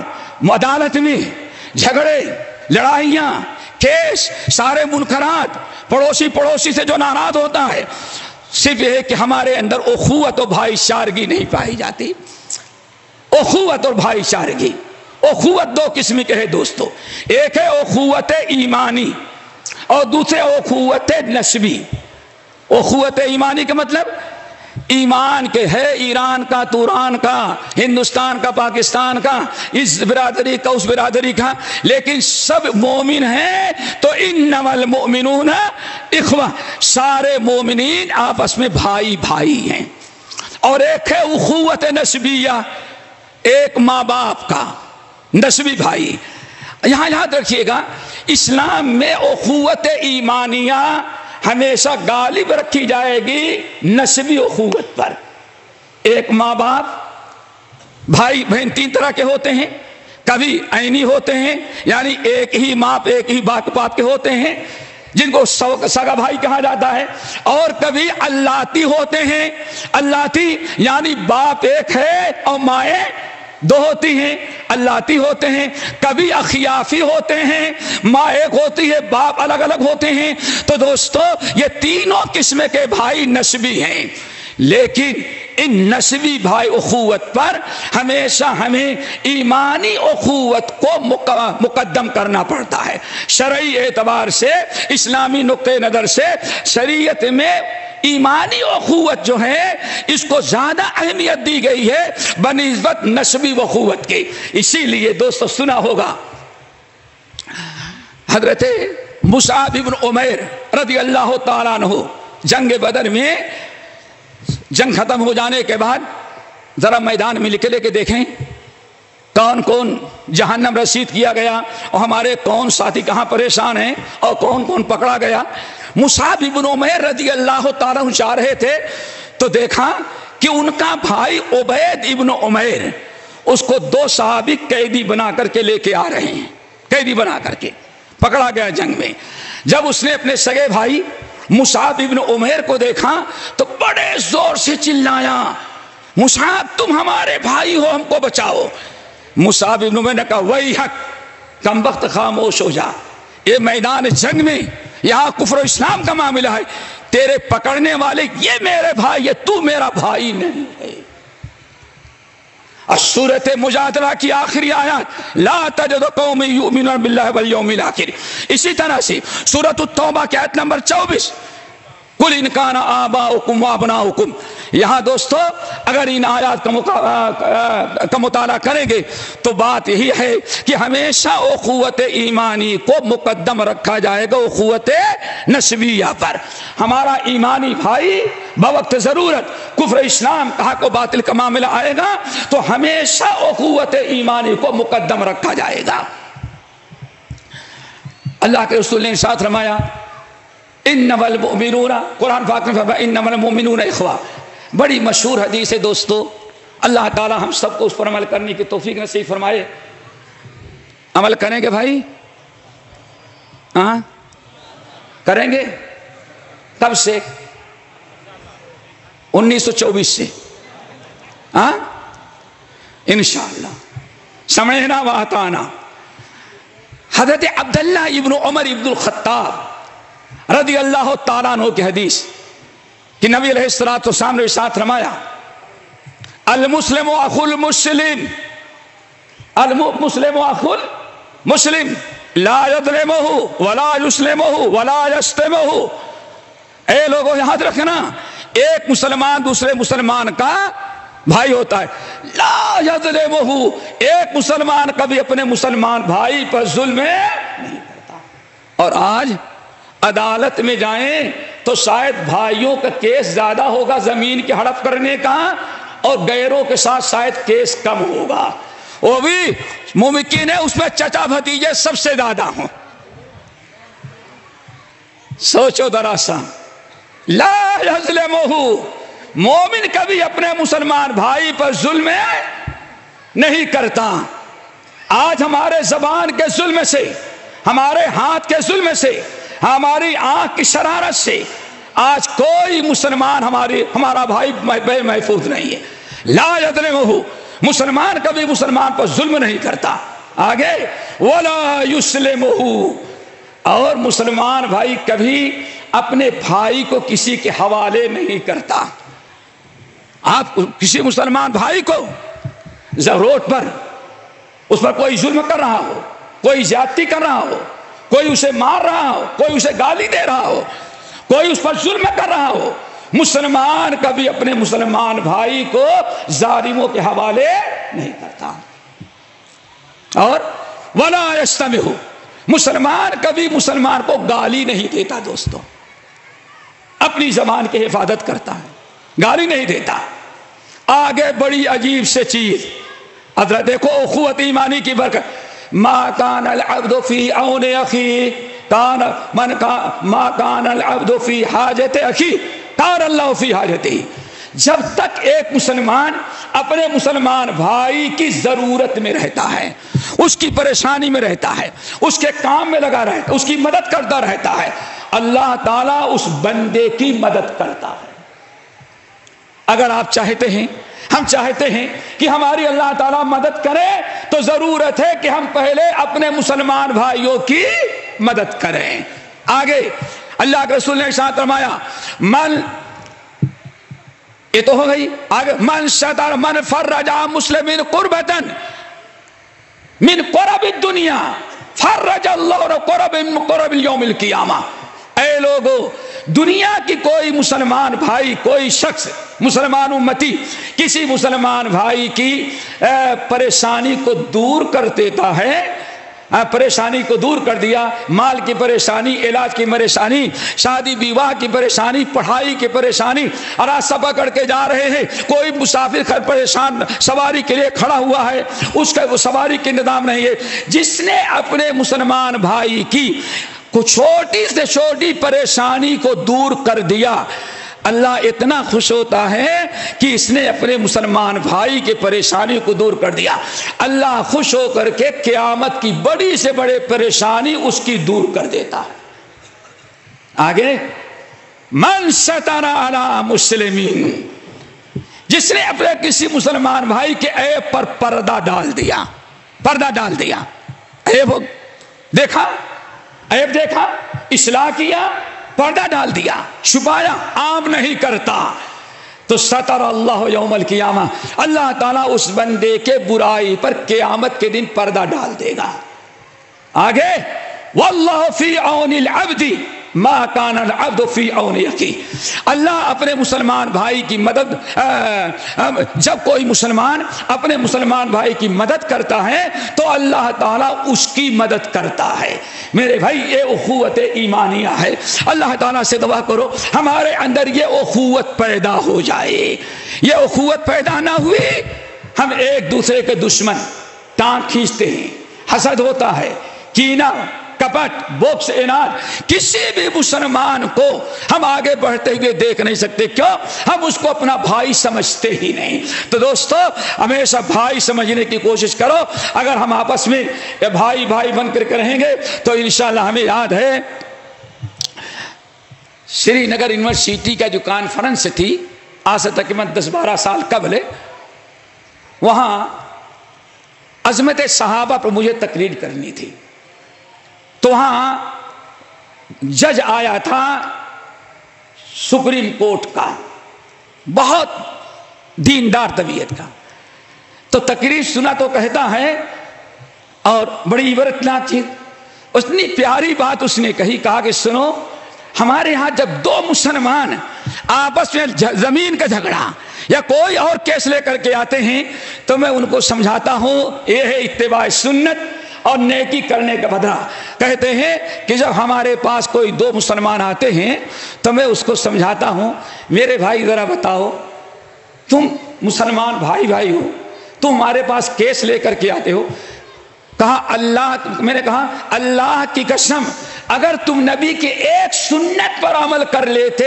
عدالت میں جھگڑے، لڑائیاں، کیس، سارے منکرات، پڑوسی سے جو ناراض ہوتا ہے، صرف یہ ہے کہ ہمارے اندر اخوت و بھائی چارگی نہیں پائی جاتی۔ اخوت اور بھائی چارگی، اخوت 2 قسم کے ہے دوستو، ایک ہے اخوت ایمانی اور دوسرے اخوت نسبی۔ اخوت ایمانی کا مطلب ایمان کے ہے، ایران کا، توران کا، ہندوستان کا، پاکستان کا، اس برادری کا، اس برادری کا، لیکن سب مومن ہیں تو انما المؤمنون اخوہ، سارے مومنین آپس میں بھائی بھائی ہیں۔ اور ایک ہے اخوت نسبیہ، ایک ماں باپ کا نسبی بھائی۔ یہاں یاد رکھیے گا اسلام میں اخوت ایمانیہ ہمیشہ غالب رکھی جائے گی نسبی اخوت پر۔ ایک ماں باپ، بھائی بہن 3 طرح کے ہوتے ہیں، کبھی عینی ہوتے ہیں یعنی ایک ہی ماں ایک ہی باپ کے ہوتے ہیں جن کو سگا بھائی کہا جاتا ہے، اور کبھی اللاتی ہوتے ہیں، اللاتی یعنی باپ ایک ہے اور مائیں 2 ہوتی ہیں، اللاتی ہوتے ہیں۔ کبھی اخیافی ہوتے ہیں، ماں ایک ہوتی ہے، باپ الگ الگ ہوتے ہیں۔ تو دوستو یہ تینوں قسم کے بھائی نسبی ہیں، لیکن ان نسبی بھائی اخوت پر ہمیشہ ہمیں ایمانی اخوت کو مقدم کرنا پڑتا ہے۔ شرعی اعتبار سے، اسلامی نقطہ نظر سے شریعت میں ایمانی اخوت جو ہے اس کو زیادہ اہمیت دی گئی ہے بنسبت نسبی اخوت کے۔ اسی لیے دوستو سنا ہوگا حضرت مصعب بن عمیر رضی اللہ تعالیٰ عنہ جنگ بدر میں جنگ ختم ہو جانے کے بعد ذرا میدان میں لے کے دیکھیں کون کون جہنم رسید کیا گیا اور ہمارے کون ساتھی کہاں پریشان ہیں اور کون کون پکڑا گیا۔ مصعب بن عمیر رضی اللہ تعالیٰ جا رہے تھے تو دیکھا کہ ان کا بھائی عبید ابن عمیر اس کو 2 صحابی قیدی بنا کر کے لے کے آ رہے ہیں، قیدی بنا کر کے پکڑا گیا جنگ میں۔ جب اس نے اپنے سگے بھائی مصعب ابن عمیر کو دیکھا تو بڑے زور سے چلایا، مصعب تم ہمارے بھائی ہو، ہم کو بچاؤ۔ مصعب ابن عمیر نے کہا وہی حق، کم وقت خاموش ہو جا، یہ میدان جنگ میں یہاں کفر و اسلام کا معاملہ ہے، تیرے پکڑنے والے یہ میرے بھائی ہے، تو میرا بھائی نہیں ہے۔ سورۃ مجادلہ کی آخری آیات لا تجد قوم یؤمنون باللہ والیوم الآخر، اسی طرح سے سورۃ التوبہ کی آیت نمبر 24 قل ان کان آباؤکم وابناؤکم۔ یہاں دوستو اگر ان آیات کا مطالعہ کریں گے تو بات یہی ہے کہ ہمیشہ اخوت ایمانی کو مقدم رکھا جائے گا اخوت نسبیہ پر۔ ہمارا ایمانی بھائی بوقت ضرورت کفر اسلام کا حق و باطل کا معاملہ آئے گا تو ہمیشہ اخوت ایمانی کو مقدم رکھا جائے گا۔ اللہ کے رسول نے ارشاد فرمایا انما المؤمنون، قرآن پاک میں فرمایا انما المؤمنون اخوہ، بڑی مشہور حدیث ہے دوستو۔ اللہ تعالی ہم سب کو اس پر عمل کرنے کی توفیق نصیب فرمائے۔ عمل کریں گے بھائی؟ ہاں کریں گے؟ کب سے؟ 1924 سے، ہاں انشاءاللہ سمعنا واطعنا۔ حضرت عبداللہ ابن عمر ابن الخطاب رضی اللہ تعالیٰ عنہ کی حدیث کہ نبی علیہ الصلوۃ والسلام نے ارشاد فرمایا المسلم اخو المسلم، المسلم اخو المسلم، لا یظلمہ ولا یسلمہ ولا یشتمہ. اے لوگوں یاد رکھنا، ایک مسلمان دوسرے مسلمان کا بھائی ہوتا ہے. لا یظلمہ، ایک مسلمان کبھی اپنے مسلمان بھائی پر ظلم نہیں کرتا. اور آج عدالت میں جائیں تو شاید بھائیوں کا کیس زیادہ ہوگا زمین کی ہڑپ کرنے کا، اور غیروں کے ساتھ شاید کیس کم ہوگا. وہ بھی ممکن ہے اس میں چچا بھتیجے سب سے زیادہ ہوں. سوچو ذرا سا. لا یظلمہ، مومن کبھی اپنے مسلمان بھائی پر ظلم نہیں کرتا. آج ہمارے زبان کے ظلم سے، ہمارے ہاتھ کے ظلم سے، ہماری آنکھ کی شرارت سے آج کوئی مسلمان ہمارا بھائی بے محفوظ نہیں ہے. لا یظلمہ، مسلمان کبھی مسلمان پر ظلم نہیں کرتا. آگے ولا یسلمہ، اور مسلمان بھائی کبھی اپنے بھائی کو کسی کے حوالے نہیں کرتا. آپ کسی مسلمان بھائی کو روڈ پر اس پر کوئی ظلم کر رہا ہو، کوئی زیادتی کر رہا ہو، کوئی اسے مار رہا ہو، کوئی اسے گالی دے رہا ہو، کوئی اس پر ظلم کر رہا ہو، مسلمان کبھی اپنے مسلمان بھائی کو ظالموں کے حوالے نہیں کرتا. اور ولا یشتمہ، مسلمان کبھی مسلمان کو گالی نہیں دیتا. دوستو اپنی زبان کی حفاظت کرتا ہے، گالی نہیں دیتا. آگے بڑی عجیب سے چیز حضرت دیکھو اخوت ایمانی کی برکت. ما کان العبد فی عون اخی ما کان العبد فی حاجت اخی کان اللہ فی حاجتہ. جب تک ایک مسلمان اپنے مسلمان بھائی کی ضرورت میں رہتا ہے، اس کی پریشانی میں رہتا ہے، اس کے کام میں لگا رہتا ہے، اس کی مدد کرتا رہتا ہے، اللہ تعالیٰ اس بندے کی مدد کرتا ہے. اگر آپ چاہتے ہیں، ہم چاہتے ہیں کہ ہماری اللہ تعالیٰ مدد کرے، تو ضرورت ہے کہ ہم پہلے اپنے مسلمان بھائیوں کی مدد کریں. آگے اللہ کے رسول نے ارشاد فرمایا، من، یہ تو ہو گئی. آگے من ستر من فرج عن مسلمین قربۃ من قرب الدنیا فرج اللہ قرب من قرب یوم القیامہ. اے لوگو، دنیا کی کوئی مسلمان بھائی، کوئی شخص، مسلمان امتی کسی مسلمان بھائی کی پریشانی کو دور کر دیتا ہے، پریشانی کو دور کر دیا، مال کی پریشانی، علاج کی پریشانی، شادی بیواہ کی پریشانی، پڑھائی کی پریشانی، اور آج سفر کر کے جا رہے ہیں، کوئی مسافر پریشان سواری کے لیے کھڑا ہوا ہے، اس کا وہ سواری کے نظام نہیں ہے. جس نے اپنے مسلمان بھائی کی کچھ چھوٹی سے چھوٹی پریشانی کو دور کر دیا، اللہ اتنا خوش ہوتا ہے کہ اس نے اپنے مسلمان بھائی کی پریشانی کو دور کر دیا. اللہ خوش ہو کر کے قیامت کی بڑی سے بڑی پریشانی اس کی دور کر دیتا ہے. آگے من ستر علی مسلمین، جس نے اپنے کسی مسلمان بھائی کے عیب پر پردہ ڈال دیا، پردہ ڈال دیا، عیب دیکھا، عیب دیکھا، اصلاح کیا، پردہ ڈال دیا، چھپایا، عام نہیں کرتا، تو ستر اللہ یوم القیامہ، اللہ تعالیٰ اس بندے کے برائی پر قیامت کے دن پردہ ڈال دے گا. آگے واللہ فی عون العبد ما کان العبد فی عون اخیہ، اللہ اپنے مسلمان بھائی کی مدد، جب کوئی مسلمان اپنے مسلمان بھائی کی مدد کرتا ہے تو اللہ تعالیٰ اس کی مدد کرتا ہے. میرے بھائی یہ اخوت ایمانیہ ہے. اللہ تعالیٰ سے دعا کرو ہمارے اندر یہ اخوت پیدا ہو جائے. یہ اخوت پیدا نہ ہوئی، ہم ایک دوسرے کے دشمن، ٹانگ کھینچتے ہیں، حسد ہوتا ہے، کینہ، کپٹ، بوکس، اناد. کسی بھی مسلمان کو ہم آگے بڑھتے ہوئے دیکھ نہیں سکتے. کیوں؟ ہم اس کو اپنا بھائی سمجھتے ہی نہیں. تو دوستو ہمیشہ بھائی سمجھنے کی کوشش کرو. اگر ہم آپس میں بھائی بھائی بن کر کے رہیں گے تو انشاءاللہ. ہمیں یاد ہے سری نگر یونیورسٹی کا جو کانفرنس تھی آج سے تقریباً 10-12 سال قبل، وہاں عظمت صحابہ پر مجھے تقریر کرنی تھی. تو وہاں جج آیا تھا سپریم کورٹ کا، بہت دیندار طبیعت کا. تو تقریر سنا تو کہتا ہے، اور بڑی عبرتناک چیز، اتنی پیاری بات اس نے کہی، کہا کہ سنو، ہمارے ہاں جب دو مسلمان آپس میں زمین کا جھگڑا یا کوئی اور کیس لے کر کے آتے ہیں تو میں ان کو سمجھاتا ہوں یہ ہے اتباع سنت اور نیکی کرنے کا بدلہ۔ کہتے ہیں کہ جب ہمارے پاس کوئی دو مسلمان آتے ہیں تو میں اس کو سمجھاتا ہوں، میرے بھائی ذرا بتاؤ، تم مسلمان بھائی بھائی ہو، تم ہمارے پاس کیس لے کر کے آتے ہو، میں نے کہا اللہ کی قسم اگر تم نبی کی ایک سنت پر عمل کر لیتے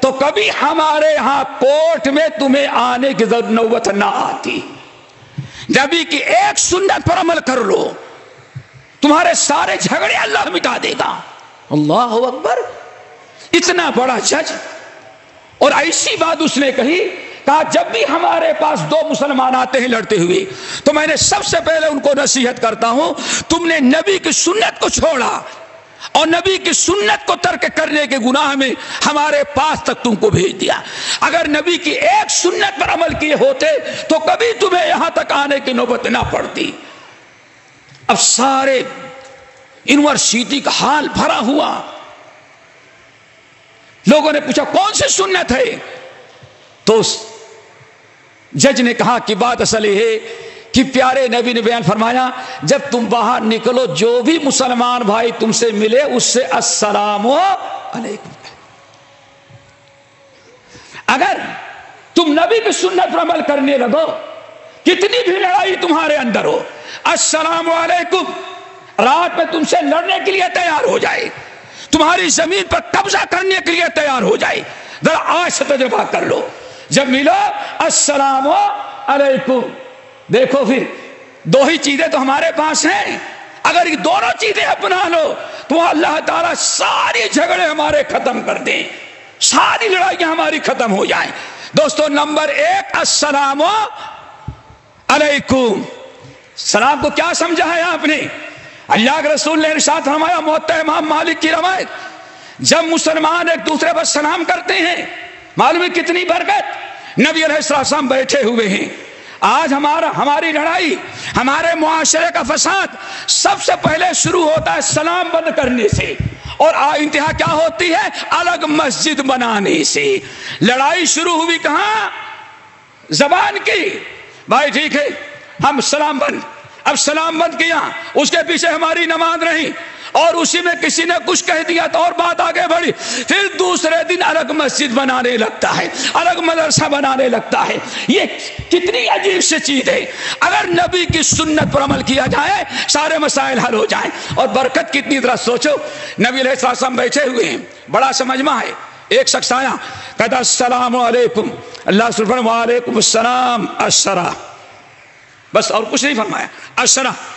تو کبھی ہمارے ہاں کورٹ میں تمہیں آنے کی نوبت نہ آتی۔ نبی کی ایک سنت پر عمل کر لو، تمہارے سارے جھگڑے اللہ مٹا دے گا۔ اللہ اکبر، اتنا بڑا جج، اور ایسی بات اس نے کہی، کہا جب بھی ہمارے پاس دو مسلمان آتے ہیں لڑتے ہوئے تو میں نے سب سے پہلے ان کو نصیحت کرتا ہوں، تم نے نبی کی سنت کو چھوڑا اور نبی کی سنت کو ترک کرنے کے گناہ میں ہمارے پاس تک تم کو بھیج دیا۔ اگر نبی کی ایک سنت پر عمل کیے ہوتے تو کبھی تمہیں یہاں تک آنے کی نوبت نہ پڑتی۔ اب سارے یونیورسٹی کا حال بھرا ہوا، لوگوں نے پوچھا کون سی سنت ہے؟ تو جج نے کہا کہ بات اصل یہ ہے کہ پیارے نبی نے بیان فرمایا جب تم باہر نکلو جو بھی مسلمان بھائی تم سے ملے اس سے السلام علیکم۔ اگر تم نبی کی سنت پر عمل کرنے لگو، کتنی بھی لڑائی تمہارے اندر ہو، السلام علیکم رات میں تم سے لڑنے کے لیے تیار ہو جائے، تمہاری زمین پر قبضہ کرنے کے لیے تیار ہو جائے، ذرا آج سے تجربہ کر لو، جب ملو السلام علیکم۔ دیکھو پھر دو ہی چیزیں تو ہمارے پاس ہیں، اگر یہ دونوں چیزیں اپنا لو تو اللہ تعالیٰ سارے جھگڑے ہمارے ختم کر دیں، ساری لڑائیاں ہماری ختم ہو جائیں۔ دوستو نمبر ایک السلام علیکم۔ سلام کو کیا سمجھا ہے آپ نے؟ اللہ کے رسول نے ارشاد فرمایا، موطا امام مالک کی روایت، جب مسلمان ایک دوسرے پر سلام کرتے ہیں معلوم ہے کتنی برکت۔ نبی علیہ السلام بیٹھے ہوئے ہیں، آج ہماری لڑائی، ہمارے معاشرے کا فساد سب سے پہلے شروع ہوتا ہے سلام بند کرنے سے، اور انتہا کیا ہوتی ہے؟ الگ مسجد بنانے سے۔ لڑائی شروع ہوئی کہاں؟ زبان کی، بھائی ٹھیک ہے ہم سلام بند، اب سلام بند کیا، اس کے پیچھے ہماری نماز رہی، اور اسی میں کسی نے کچھ کہہ دیا تو اور بات آگے بڑھی، پھر دوسرے دن الگ مسجد بنانے لگتا ہے، الگ مدرسہ بنانے لگتا ہے۔ یہ کتنی عجیب سی چیز ہے۔ اگر نبی کی سنت پر عمل کیا جائے سارے مسائل حل ہو جائیں، اور برکت کتنی، ذرا سوچو، نبی علیہ السلام بیٹھے ہوئے ہیں، بڑا سا مجمع ہے، ایک شخص آیا کہتا السلام علیکم، اللہ سبحانہ وعلیکم السلام السلام، بس اور کچھ نہیں فرمایا، السلام۔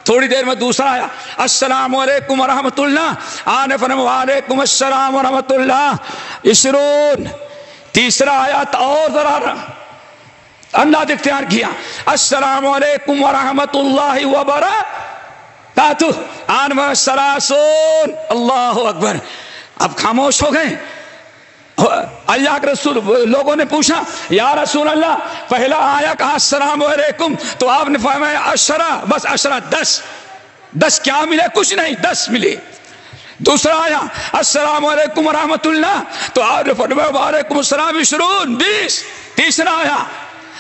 تھوڑی دیر میں دوسرا آیا السلام علیکم ورحمۃ اللہ، آنے فرمایا وعلیکم السلام ورحمۃ اللہ عشرون۔ تیسرا آیا تو اور ذرا انداز اختیار کیا، السلام علیکم ورحمۃ اللہ وبرکاتہ، آنے السلاسون۔ اللہ اکبر، اب خاموش ہو گئے۔ اللہ کے رسول، لوگوں نے پوچھا یا رسول اللہ پہلا آیا کہا السلام علیکم تو آپ نے فرمایا عشرہ، بس عشرہ، 10 کیا ملے؟ کچھ نہیں، 10 ملے۔ دوسرا آیا السلام علیکم ورحمۃ اللہ تو آپ نے فرمایا وعلیکم السلام 20۔ تیسرا آیا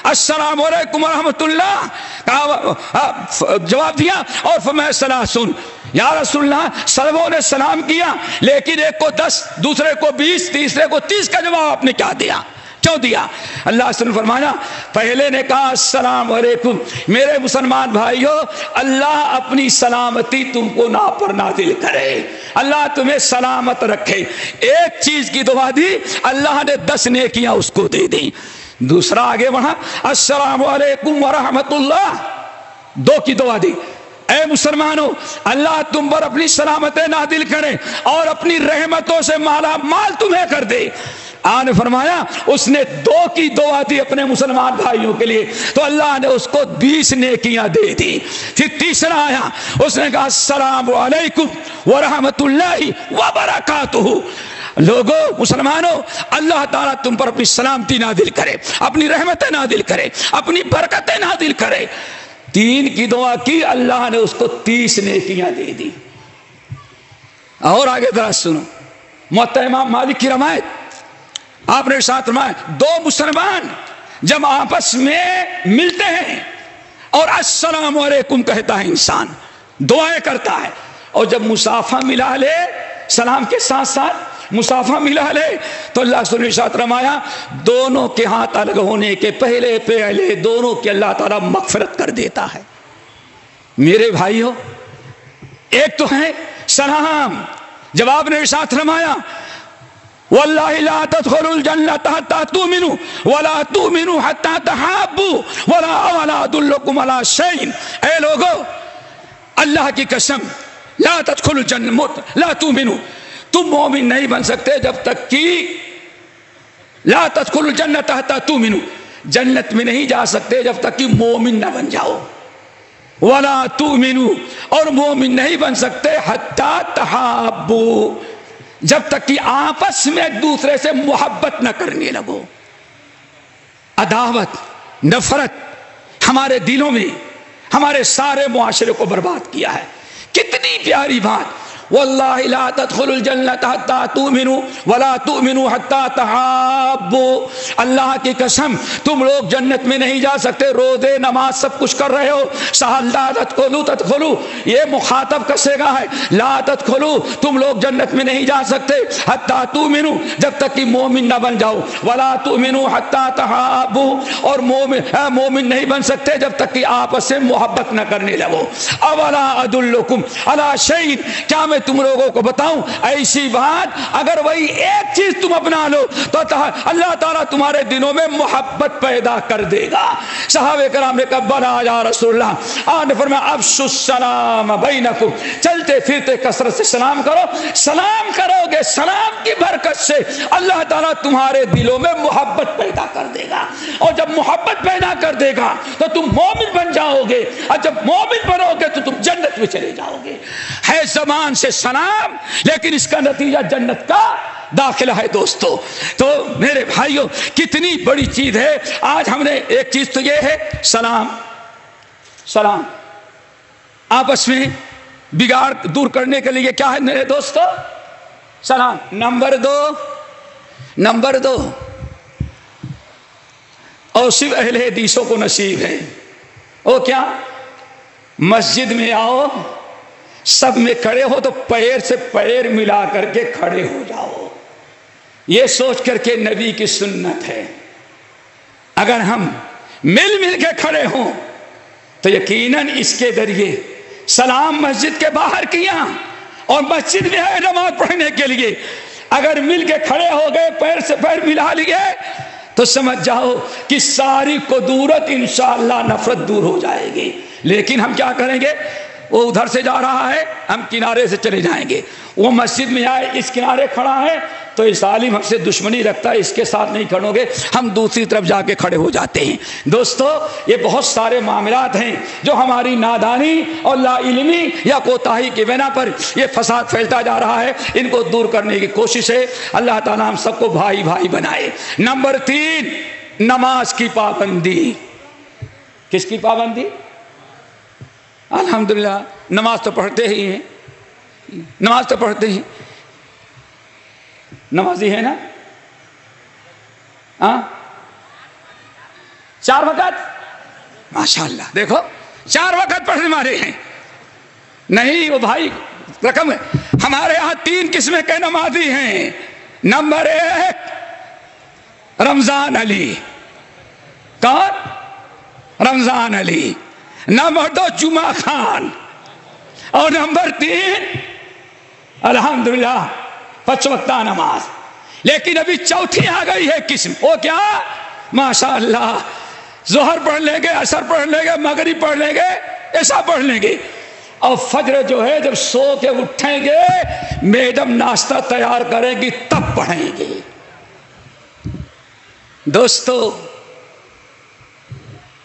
السلام علیکم ورحمۃ اللہ، کہا جواب دیا اور فرمایا سلاسون۔ یا رسول اللہ سبوں نے سلام کیا لیکن ایک کو 10، دوسرے کو 20، تیسرے کو 30 کا جواب آپ نے کیا دیا؟ کیوں دیا؟ اللہ نے فرمایا پہلے نے کہا السلام علیکم، میرے مسلمان بھائیو اللہ اپنی سلامتی تم کو نا پر نازل کرے، اللہ تمہیں سلامت رکھے۔ ایک چیز کی دعا دی، اللہ نے 10 نیکیاں اس کو دے دی۔ دوسرا آگے بڑھا السلام علیکم ورحمۃ اللہ، 2 کی دعا دی، اے مسلمانوں اللہ تم پر اپنی سلامت نازل کرے اور اپنی رحمتوں سے مالا مال تمہیں کر دے۔ آنے فرمایا اس نے 2 کی دعا دی اپنے مسلمان بھائیوں کے لیے تو اللہ نے اس کو 20 نیکیاں دے دی۔ پھر تیسرا آیا اس نے کہا السلام علیکم ورحمۃ اللہ وبرکاتہ۔ لوگوں مسلمانوں اللہ تعالیٰ تم پر اپنی سلامتی نازل کرے، اپنی رحمتیں نازل کرے، اپنی برکتیں نازل کرے۔ 3 کی دعا کی، اللہ نے اس کو 30 نیکیاں دے دی۔ اور آگے ذرا سنو، موطا امام مالک کی روایت، آپ نے ساتھ فرمایا دو مسلمان جب آپس میں ملتے ہیں اور السلام علیکم کہتا ہے انسان، دعائیں کرتا ہے، اور جب مسافہ ملا لے سلام کے ساتھ ساتھ مسافہ ملا لے تو اللہ سبحانہ نے ساتھ فرمایا دونوں کے ہاتھ الگ ہونے کے پہلے پہلے دونوں کی اللہ تعالیٰ مغفرت کر دیتا ہے۔ میرے بھائیو، ایک تو ہے سلام، جب آپ نے ساتھ فرمایا واللہ لا تدخلوا الجنة حتى تؤمنوا ولا تؤمنوا حتى تحابوا ولا ادلكم على شيء، اے لوگو اللہ کی قسم لا تدخلوا الجنة لا تؤمنوا، تم مومن نہیں بن سکتے جب تک کہ لا تدخلوا الجنة حتى تؤمنوا، جنت میں نہیں جا سکتے جب تک کہ مومن نہ بن جاؤ، ولا تؤمنوا، اور مومن نہیں بن سکتے حتى تحابوا، جب تک کہ آپس میں ایک دوسرے سے محبت نہ کرنے لگو۔ عداوت نفرت ہمارے دلوں میں ہمارے سارے معاشرے کو برباد کیا ہے۔ کتنی پیاری بات، واللہ لا تدخلوا الجنة حتى تؤمنوا ولا تؤمنوا حتى تحابوا، اللہ کی قسم تم لوگ جنت میں نہیں جا سکتے، روزے نماز سب کچھ کر رہے ہو، لا تدخلوا یہ مخاطب کسے گا ہے، لا تدخلوا تم لوگ جنت میں نہیں جا سکتے حتى تؤمنوا جب تک کہ مومن نہ بن جاؤ، ولا تؤمنوا حتى تحابوا، اور مومن نہیں بن سکتے جب تک کہ آپس سے محبت نہ کرنے لگو۔ اولا ادلکم علی شیء، کیا میں تم لوگوں کو بتاؤں ایسی بات، اگر وہی ایک چیز تم اپنا لو تو اللہ تعالیٰ تمہارے دلوں میں محبت پیدا کر دے گا۔ صحابہ کرام نے کہا بلا یا رسول اللہ، آپ نے فرمایا افشوا السلام بینکم، چلتے پھرتے کثرت سے سلام کرو، سلام کرو گے سلام کی برکت سے اللہ تعالیٰ تمہارے دلوں میں محبت پیدا کر دے گا، اور جب محبت پیدا کر دے گا تو تم مومن بن جاؤ گے، اور جب مومن بنو گے تو تم جنت میں چلے جاؤ گے۔ ہے زبان سے سلام لیکن اس کا نتیجہ جنت کا داخلہ ہے دوستو۔ تو میرے بھائیوں کتنی بڑی چیز ہے، آج ہم نے ایک چیز تو یہ ہے سلام، سلام آپس میں بگاڑ دور کرنے کے لیے کیا ہے میرے دوستو، سلام۔ نمبر دو اور صرف اہل حدیثوں کو نصیب ہے، وہ کیا، مسجد میں آؤ سب میں کھڑے ہو تو پیر سے پیر ملا کر کے کھڑے ہو جاؤ، یہ سوچ کر کے نبی کی سنت ہے۔ اگر ہم مل کے کھڑے ہوں تو یقیناً اس کے ذریعے سلام مسجد کے باہر کیا اور مسجد میں ہے نماز پڑھنے کے لیے، اگر مل کے کھڑے ہو گئے پیر سے پیر ملا لیے تو سمجھ جاؤ کہ ساری قدورت انشاءاللہ نفرت دور ہو جائے گی۔ لیکن ہم کیا کریں گے، وہ ادھر سے جا رہا ہے ہم کنارے سے چلے جائیں گے، وہ مسجد میں آئے اس کنارے کھڑا ہے تو اس عالم ہم سے دشمنی رکھتا ہے، اس کے ساتھ نہیں کھڑو گے، ہم دوسری طرف جا کے کھڑے ہو جاتے ہیں۔ دوستو یہ بہت سارے معاملات ہیں جو ہماری نادانی اور لا علمی یا کوتاہی کی بنا پر یہ فساد پھیلتا جا رہا ہے، ان کو دور کرنے کی کوشش ہے۔ اللہ تعالیٰ ہم سب کو بھائی بھائی بنائے۔ نمبر 3 نماز کی پابندی۔ کس کی پابندی؟ الحمدللہ نماز تو پڑھتے ہی ہیں، نماز تو پڑھتے ہیں، نمازی ہے نا، 4 وقت ماشاءاللہ، دیکھو 4 وقت پڑھنے والے ہیں۔ نہیں وہ بھائی رقم ہے، ہمارے یہاں 3 قسمیں کے نمازی ہیں۔ نمبر 1 رمضان علی، کون؟ رمضان علی۔ نمبر 2 جمعہ خان، اور نمبر 3 الحمدللہ 5 وقتہ نماز۔ لیکن ابھی چوتھی آ گئی ہے قسم، وہ کیا؟ ماشاءاللہ ظہر پڑھ لیں گے، عصر پڑھ لیں گے، مغرب پڑھ لیں گے، عشاء پڑھ لیں گے، اور فجر جو ہے جب سو کے اٹھیں گے میڈم ناشتہ تیار کریں گی تب پڑھیں گے۔ دوستو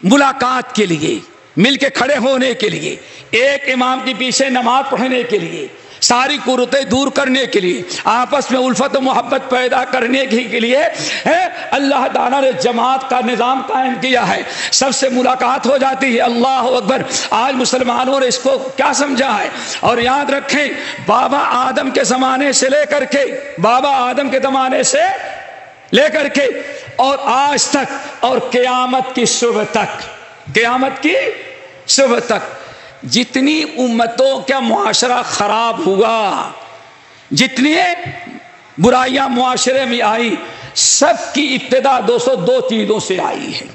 ملاقات کے لیے، مل کے کھڑے ہونے کے لیے، ایک امام کے پیچھے نماز پڑھنے کے لیے ساری قرتیں دور کرنے کے لیے، آپس میں الفت و محبت پیدا کرنے کے لیے اللہ تعالیٰ نے جماعت کا نظام قائم کیا ہے. سب سے ملاقات ہو جاتی ہے. اللہ اکبر. آج مسلمانوں نے اس کو کیا سمجھا ہے؟ اور یاد رکھیں، بابا آدم کے زمانے سے لے کر کے، بابا آدم کے زمانے سے لے کر کے اور آج تک اور قیامت کی صبح تک، قیامت کی صبح تک جتنی امتوں کا معاشرہ خراب ہوا، جتنی برائیاں معاشرے میں آئی، سب کی ابتدا دوستو دو چیزوں سے آئی ہے.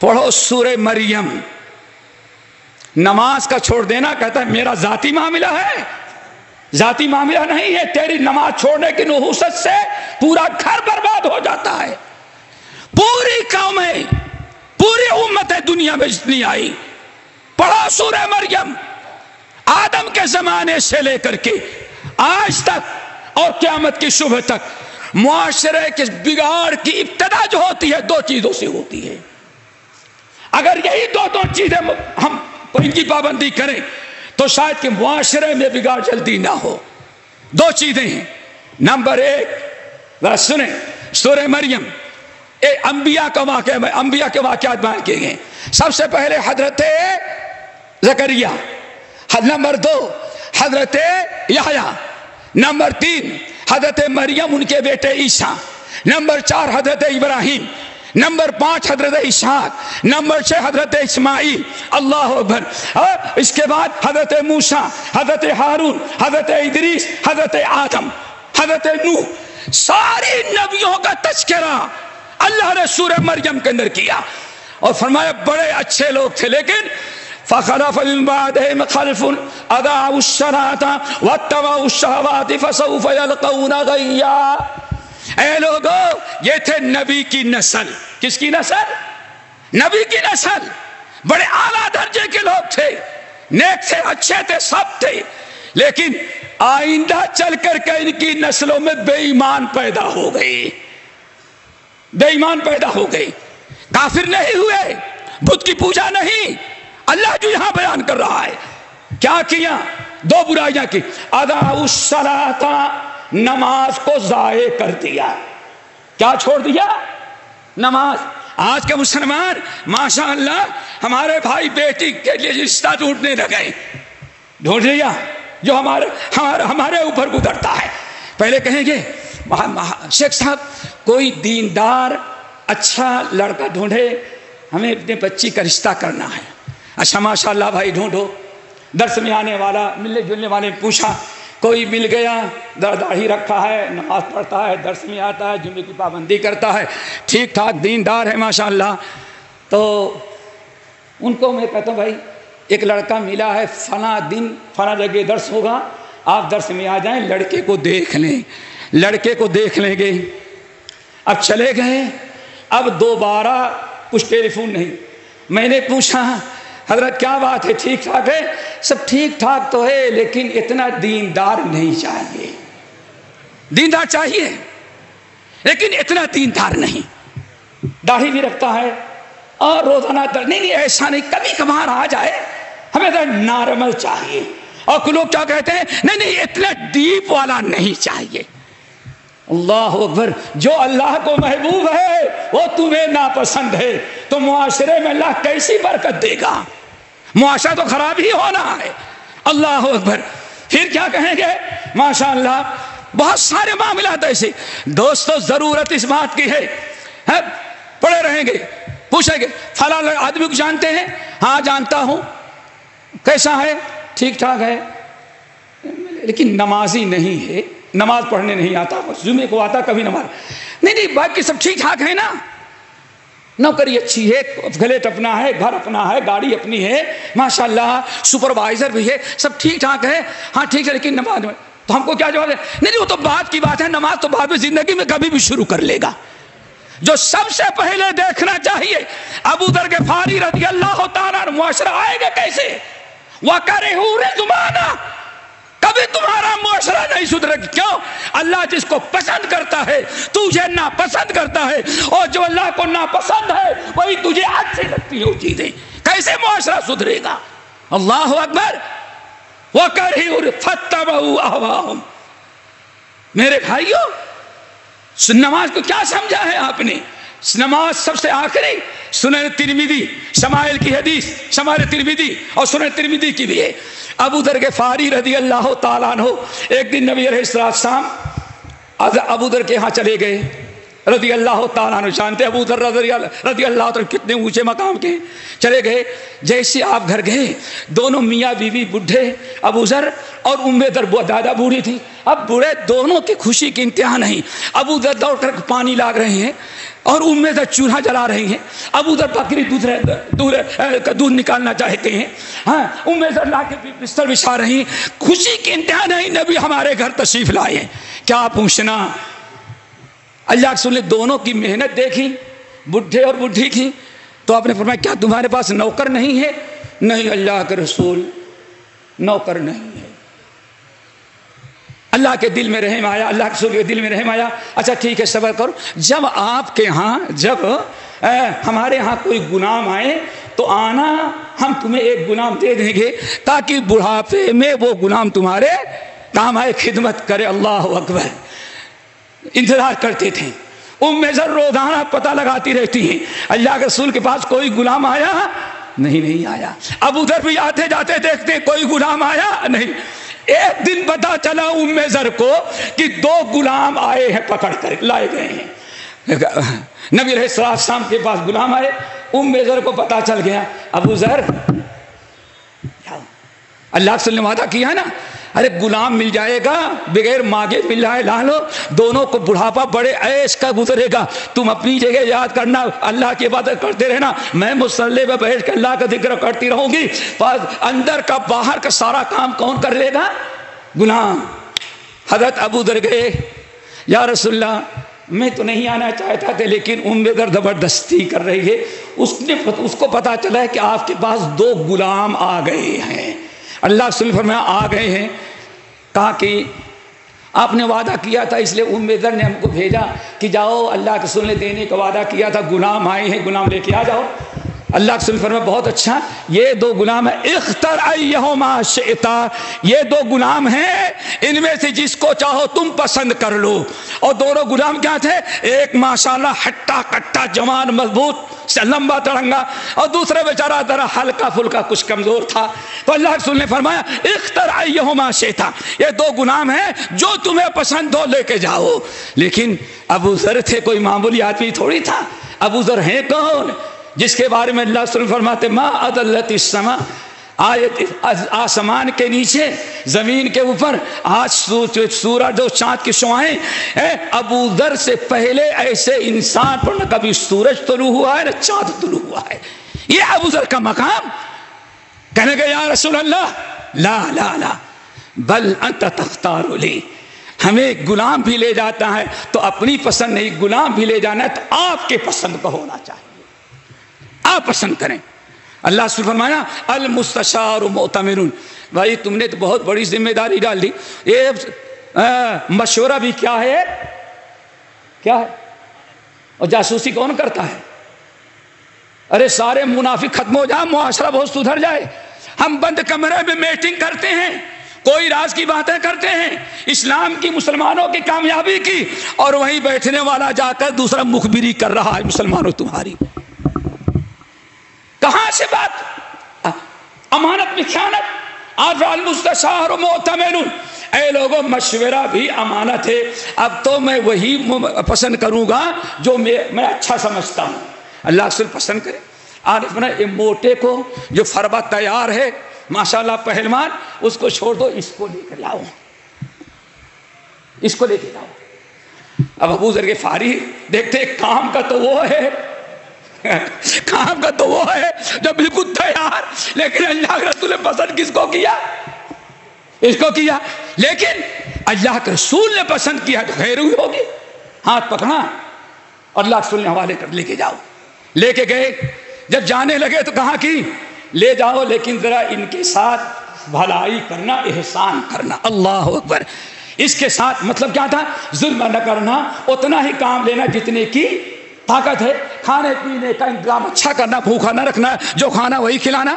پڑھو سورہ مریم. نماز کا چھوڑ دینا، کہتا ہے میرا ذاتی معاملہ ہے. ذاتی معاملہ نہیں ہے. تیری نماز چھوڑنے کی نحوست سے پورا گھر برباد ہو جاتا ہے. پوری قومیں، پوری امتیں دنیا میں جتنی آئی، پڑھو سورہ مریم. آدم کے زمانے سے لے کر کے آج تک اور قیامت کی صبح تک معاشرے کے بگاڑ کی ابتدا جو ہوتی ہے دو چیزوں سے ہوتی ہے. اگر یہی دو چیزیں ہم ان کی پابندی کریں تو شاید کہ معاشرے میں بگاڑ جلدی نہ ہو. دو چیزیں ہیں. نمبر ایک، ذرا سنیں، سورہ مریم انبیاء کا واقعہ، انبیاء کے واقعات بیان کیے گئے. سب سے پہلے حضرت زکریا، نمبر دو حضرت یحییٰ، نمبر تین حضرت مریم ان کے بیٹے عیسیٰ، نمبر چار حضرت ابراہیم، نمبر پانچ حضرت اسحاق، نمبر چھ حضرت اسماعیل. اللہ اکبر. اس کے بعد حضرت موسیٰ، حضرت ہارون، حضرت ادریس، حضرت آدم، حضرت نوح. ساری نبیوں کا تذکرہ اللہ نے سورہ مریم کے اندر کیا اور فرمایا بڑے اچھے لوگ تھے، لیکن فخلف من بعدهم خلف اضاعوا الصلاة واتبعوا الشهوات فسوف يلقون غيا. اے لوگو، یہ تھے نبی کی نسل. کس کی نسل؟ نبی کی نسل. بڑے اعلیٰ درجے کے لوگ تھے، نیک تھے، اچھے تھے، سب تھے، لیکن آئندہ چل کر کے ان کی نسلوں میں بے ایمان پیدا ہو گئی. بے ایمان پیدا ہو گئی. کافر نہیں ہوئے، بت کی پوجا نہیں. اللہ جو یہاں بیان کر رہا ہے کیا کیا؟ دو برائیاں کی. اضاعوا الصلاۃ، نماز کو ضائع کر دیا. کیا چھوڑ دیا؟ نماز. آج کے مسلمان ماشاء اللہ ہمارے بھائی بیٹی کے لیے رشتہ ڈھونڈنے لگے. ڈھونڈ لیا جو ہمارے اوپر گزرتا ہے. پہلے کہیں گے شیخ صاحب کوئی دیندار اچھا لڑکا ڈھونڈے، ہمیں اپنے بچی کا رشتہ کرنا ہے. اچھا ماشاء اللہ بھائی ڈھونڈو. درس میں آنے والا، ملنے جلنے والے نے پوچھا، کوئی مل گیا، داڑھی رکھا ہے، نماز پڑھتا ہے، درس میں آتا ہے، جمعے کی پابندی کرتا ہے، ٹھیک ٹھاک دیندار ہے ماشاء اللہ. تو ان کو میں کہتا ہوں بھائی ایک لڑکا ملا ہے، فلاں دن فلاں جگہ درس ہوگا، آپ درس میں آ جائیں، لڑکے کو دیکھ لیں. لڑکے کو دیکھ لیں گے. اب چلے گئے. اب دوبارہ کچھ ٹیلی فون نہیں. میں نے پوچھا حضرت کیا بات ہے، ٹھیک ٹھاک ہے؟ سب ٹھیک ٹھاک تو ہے، لیکن اتنا دیندار نہیں چاہیے. دیندار چاہیے لیکن اتنا دیندار نہیں. داڑھی بھی رکھتا ہے اور روزانہ نہیں ایسا نہیں، کبھی کبھار آ جائے، ہمیں تو نارمل چاہیے. اور لوگ کیا کہتے ہیں، نہیں اتنا ڈیپ والا نہیں چاہیے. اللہ اکبر. جو اللہ کو محبوب ہے وہ تمہیں ناپسند ہے تو معاشرے میں اللہ کیسی برکت دے گا؟ معاشرہ تو خراب ہی ہونا ہے. اللہ اکبر. پھر کیا کہیں گے؟ ماشاء اللہ بہت سارے معاملات ایسے. دوستو ضرورت اس بات کی ہے، پڑے رہیں گے، پوچھیں گے فلاں آدمی کو جانتے ہیں؟ ہاں جانتا ہوں. کیسا ہے؟ ٹھیک ٹھاک ہے، لیکن نمازی نہیں ہے، نماز پڑھنے نہیں آتا، بس جمعے کو آتا، کبھی نماز نہیں. باقی سب ٹھیک ٹھاک ہے نا، نوکری اچھی ہے، فلیٹ اپنا ہے، گھر اپنا ہے، گاڑی اپنی ہے، ماشاء اللہ سپروائزر بھی ہے، سب ٹھیک ٹھاک ہے. ہاں ٹھیک ہے، لیکن نماز میں تو ہم کو کیا جواب ہے؟ نہیں وہ تو بات کی بات ہے، نماز تو بعد میں زندگی میں کبھی بھی شروع کر لے گا. جو سب سے پہلے دیکھنا چاہیے ابو ذر غفاری رضی اللہ تعالیٰ عنہ، معاشرہ آئے گا کیسے؟ وَكَرِهُ رِضْوَانَ. کبھی تمہارا معاشرہ نہیں سدھرے گا. کیوں؟ اللہ جس کو پسند کرتا ہے تجھے ناپسند کرتا ہے، اور جو اللہ کو ناپسند ہے وہی تجھے اچھی لگتی ہے وہ چیزیں. کیسے معاشرہ سدھرے گا؟ اللہ اکبر. وَكَرِهُ فَاتَّبَعُوا أَهْوَاءَهُمْ۔ میرے بھائیوں، نماز کو کیا سمجھا ہے آپ نے؟ نماز سب سے آخری سنن ترمذی شمائل کی حدیث، شمائل ترمذی اور سنن ترمذی کی بھی ہے۔ ابو ذر غفاری رضی اللہ تعالیٰ عنہ ایک دن نبی علیہ السلام ابو ذر کے ہاں چلے گئے رضی اللہ تعالیٰ عنہ۔ جانتے ابو ذر رضی اللہ تعالیٰ کتنے اونچے مقام کے، چلے گئے۔ جیسے آپ گھر گئے، دونوں میاں بیوی بڈھے، ابو ذر اور ام ذر دادا بوڑھی تھی۔ اب بوڑھے دونوں کی خوشی کی انتہا نہیں۔ ابو ذر دوڑ کر پانی لاگ رہے ہیں اور ام ذر چولہا جلا رہی ہیں۔ ابو ذر بکری دودھ نکالنا چاہتے ہیں، ہاں ام ذر لا کے بستر بچھا رہی ہیں۔ خوشی کی انتہا نہیں، نبی ہمارے گھر تشریف لائے ہیں۔ کیا پوچھنا؟ اللہ کے رسول نے دونوں کی محنت دیکھی، بڈھے اور بڈھی کی، تو آپ نے فرمایا کیا تمہارے پاس نوکر نہیں ہے؟ نہیں اللہ کے رسول، نوکر نہیں ہے۔ اللہ کے دل میں رحم آیا، اللہ کے رسول کے دل میں رحم آیا۔ اچھا ٹھیک ہے، صبر کرو، جب آپ کے ہاں، جب ہمارے ہاں کوئی غلام آئے تو آنا، ہم تمہیں ایک غلام دے دیں گے تاکہ بڑھاپے میں وہ غلام تمہارے کام آئے، خدمت کرے۔ اللہ اکبر۔ انتظار کرتے تھے۔ ام ذر روزانہ پتہ لگاتی رہتی ہیں اللہ کے رسول کے پاس کوئی غلام آیا؟ نہیں آیا۔ ابو ذر بھی آتے جاتے دیکھتے کوئی غلام آیا نہیں۔ ایک دن پتہ چلا ام ذر کو کہ 2 غلام آئے ہیں، پکڑ کر لائے گئے ہیں۔ نبی علیہ السلام کے پاس غلام آئے، ام ذر کو پتہ چل گیا۔ ابو ذر، اللہ کے رسول نے وعدہ کیا ہے نا، ارے غلام مل جائے گا، بغیر مانگے مل جائے، لا لو، دونوں کو بڑھاپا بڑے عیش کا گزرے گا۔ تم اپنی جگہ یاد کرنا، اللہ کی عبادت کرتے رہنا، میں مصلی پہ بیٹھ کے اللہ کا ذکر کرتی رہوں گی۔ اندر کا باہر کا سارا کام کون کر لے گا؟ غلام۔ حضرت ابو ذر گئے، یا رسول اللہ میں تو نہیں آنا چاہتا تھا لیکن ام ذر زبردستی کر رہی ہے، اس کو پتا چلا ہے کہ آپ کے پاس 2 غلام آ گئے ہیں۔ اللہ رسول فرمایا آ گئے ہیں، کہا کہ آپ نے وعدہ کیا تھا، اس لیے ام ذر نے ہم کو بھیجا کہ جاؤ، اللہ کے رسول نے دینے کا وعدہ کیا تھا، غلام آئے ہیں، غلام لے کے آ جاؤ۔ اللہ کے رسول فرمایا بہت اچھا، یہ 2 غلام ہیں، اختر ایہما شئتا، یہ 2 غلام ہیں، ان میں سے جس کو چاہو تم پسند کر لو۔ اور دونوں غلام کیا تھے؟ ایک ماشاءاللہ ہٹا کٹا جوان مضبوط لمبا تڑنگا، اور دوسرا بیچارہ ذرا ہلکا پھلکا کچھ کمزور تھا۔ تو اللہ کے رسول نے فرمایا اختر ایہما شئتا، یہ 2 غلام ہیں، جو تمہیں پسند ہو لے کے جاؤ۔ لیکن ابو ذر تھے، کوئی معمولی آدمی تھوڑی تھا۔ ابو ذر ہیں کون؟ جس کے بارے میں اللہ رسول فرماتے ما اضلت السماء، آسمان کے نیچے زمین کے اوپر آج سورج اور چاند کی شعاعیں، ابو ذر سے پہلے ایسے انسان پر نہ کبھی سورج طلوع ہوا ہے نہ چاند طلوع ہوا ہے۔ یہ ابو ذر کا مقام۔ کہنے گے یا رسول اللہ لا لا لا بل انت تختار لی، ہمیں غلام بھی لے جاتا ہے تو اپنی پسند نہیں، غلام بھی لے جانا ہے تو آپ کے پسند کا ہونا چاہیے، آپ پسند کریں۔ اللہ سے فرمایا المستشار مؤتمر، بھائی تم نے تو بہت بڑی ذمہ داری ڈال دی۔ یہ مشورہ بھی کیا ہے؟ کیا ہے؟ اور جاسوسی کون کرتا ہے؟ ارے سارے منافق ختم ہو جائے، معاشرہ بہت سدھر جائے۔ ہم بند کمرے میں میٹنگ کرتے ہیں، کوئی راز کی باتیں کرتے ہیں، اسلام کی، مسلمانوں کی کامیابی کی، اور وہیں بیٹھنے والا جا کر دوسرا مخبری کر رہا ہے مسلمانوں تمہاری۔ کہاں سے بات؟ امانت میں خیانت۔ آج المستشار مؤتمن، اے لوگوں مشورہ بھی امانت ہے۔ اب تو میں وہی پسند کروں گا جو میں اچھا سمجھتا ہوں۔ اللہ رسول پسند کرے۔ عارف نے موٹے کو جو فربہ تیار ہے ماشاءاللہ پہلوان، اس کو چھوڑ دو، اس کو لے کر لاؤ، اس کو لے کے لاؤ۔ اب ابو ذر غفاری دیکھتے کام کا تو وہ ہے، کام کا تو وہ ہے جو بالکل تیار، لیکن اللہ کے رسول نے پسند کس کو کیا؟ اس کو کیا۔ لیکن اللہ کے رسول نے پسند کیا تو خیر ہوئی ہوگی۔ ہاتھ پکڑا اور اللہ کے رسول نے حوالے کر لے کے جاؤ۔ لے کے گئے، جب جانے لگے تو کہا کہ لے جاؤ لیکن ذرا ان کے ساتھ بھلائی کرنا، احسان کرنا۔ اللہ اکبر۔ اس کے ساتھ مطلب کیا تھا؟ ظلم نہ کرنا، اتنا ہی کام لینا جتنے کی طاقت ہے، کھانے پینے کا انتظام اچھا کرنا، بھوکا نہ رکھنا، جو کھانا وہی کھلانا۔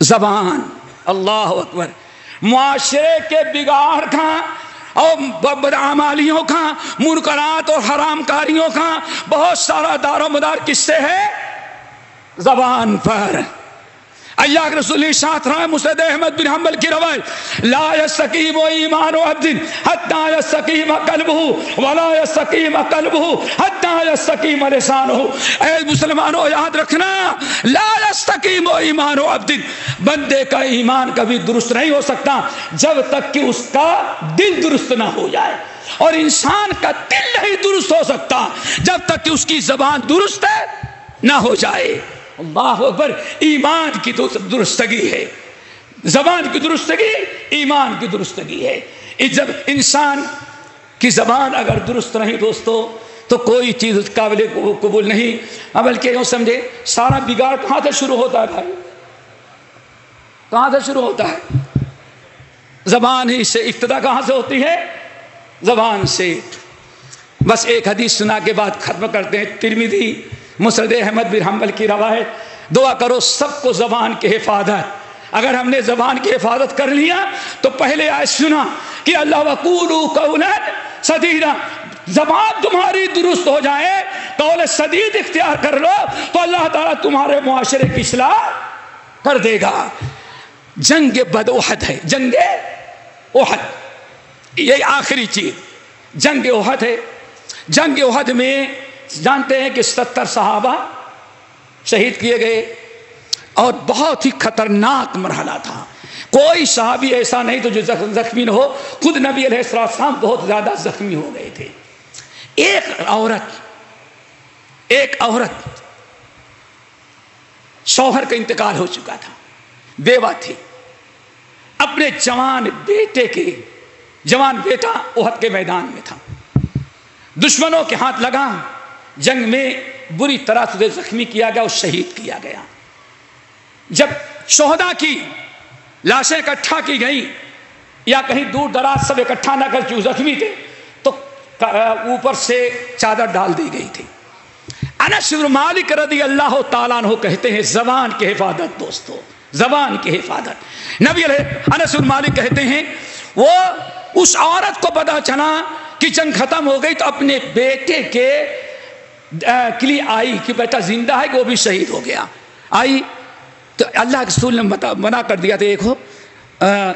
زبان، اللہ اکبر، معاشرے کے بگاڑ کا اور بدعمالیوں کا، منکرات اور حرام کاریوں کا بہت سارا دار و مدار کس سے ہے؟ زبان پر۔ اللہ کے رسول ارشاد فرمائے مسند احمد بن حنبل کی روایت، لا یستقیم ایمان عبد حتی یستقیم قلبہ ولا یستقیم قلبہ حتی یستقیم لسانہ۔ اے مسلمانوں یاد رکھنا، لا یستقیم ایمان عبد، بندے کا ایمان کبھی درست نہیں ہو سکتا جب تک کہ اس کا دل درست نہ ہو جائے، اور انسان کا دل نہیں درست ہو سکتا جب تک کہ اس کی زبان درست نہ ہو جائے۔ اللہ اکبر، ایمان کی درستگی ہے، زبان کی درستگی ایمان کی درستگی ہے۔ جب انسان کی زبان اگر درست نہیں دوستو تو کوئی چیز قابل قبول نہیں، بلکہ یوں سمجھے سارا بگاڑ کہاں سے شروع ہوتا ہے بھائی؟ کہاں سے شروع ہوتا ہے؟ زبان ہی سے ابتدا کہاں سے ہوتی ہے؟ زبان سے۔ بس ایک حدیث سنا کے بعد ختم کرتے ہیں، ترمذی مسند احمد بن حنبل کی روایت، دعا کرو سب کو زبان کی حفاظت۔ اگر ہم نے زبان کی حفاظت کر لیا تو پہلے آیت سنا کہ اللہ وقولوا قولا سدیدا، زبان تمہاری درست ہو جائے، قول سدید اختیار کر لو تو اللہ تعالیٰ تمہارے معاشرے کی اصلاح کر دے گا۔ جنگ بدر احد ہے، جنگ احد، یہ آخری چیز جنگ احد ہے۔ جنگ احد میں جانتے ہیں کہ 70 صحابہ شہید کیے گئے، اور بہت ہی خطرناک مرحلہ تھا۔ کوئی صحابی ایسا نہیں تو جو زخمی نہ ہو، خود نبی علیہ السلام بہت زیادہ زخمی ہو گئے تھے۔ ایک عورت شوہر کا انتقال ہو چکا تھا، بیوہ تھی، اپنے جوان بیٹا احد کے میدان میں تھا، دشمنوں کے ہاتھ لگا، جنگ میں بری طرح سے زخمی کیا گیا اور شہید کیا گیا۔ جب شہداء کی لاشیں اکٹھا کی گئی یا کہیں دور دراز سب اکٹھا نہ کر جو زخمی تھے تو اوپر سے چادر ڈال دی گئی تھی۔ انس بن مالک رضی اللہ تعالیٰ عنہ کہتے ہیں زبان کی حفاظت دوستو، زبان کی حفاظت۔ نبی علیہ انس بن مالک کہتے ہیں وہ اس عورت کو پتہ چلا کہ جنگ ختم ہو گئی تو اپنے بیٹے کے لیے آئی کہ بیٹا زندہ ہے کہ وہ بھی شہید ہو گیا۔ آئی تو اللہ کے رسول نے منع کر دیا تھا، دیکھو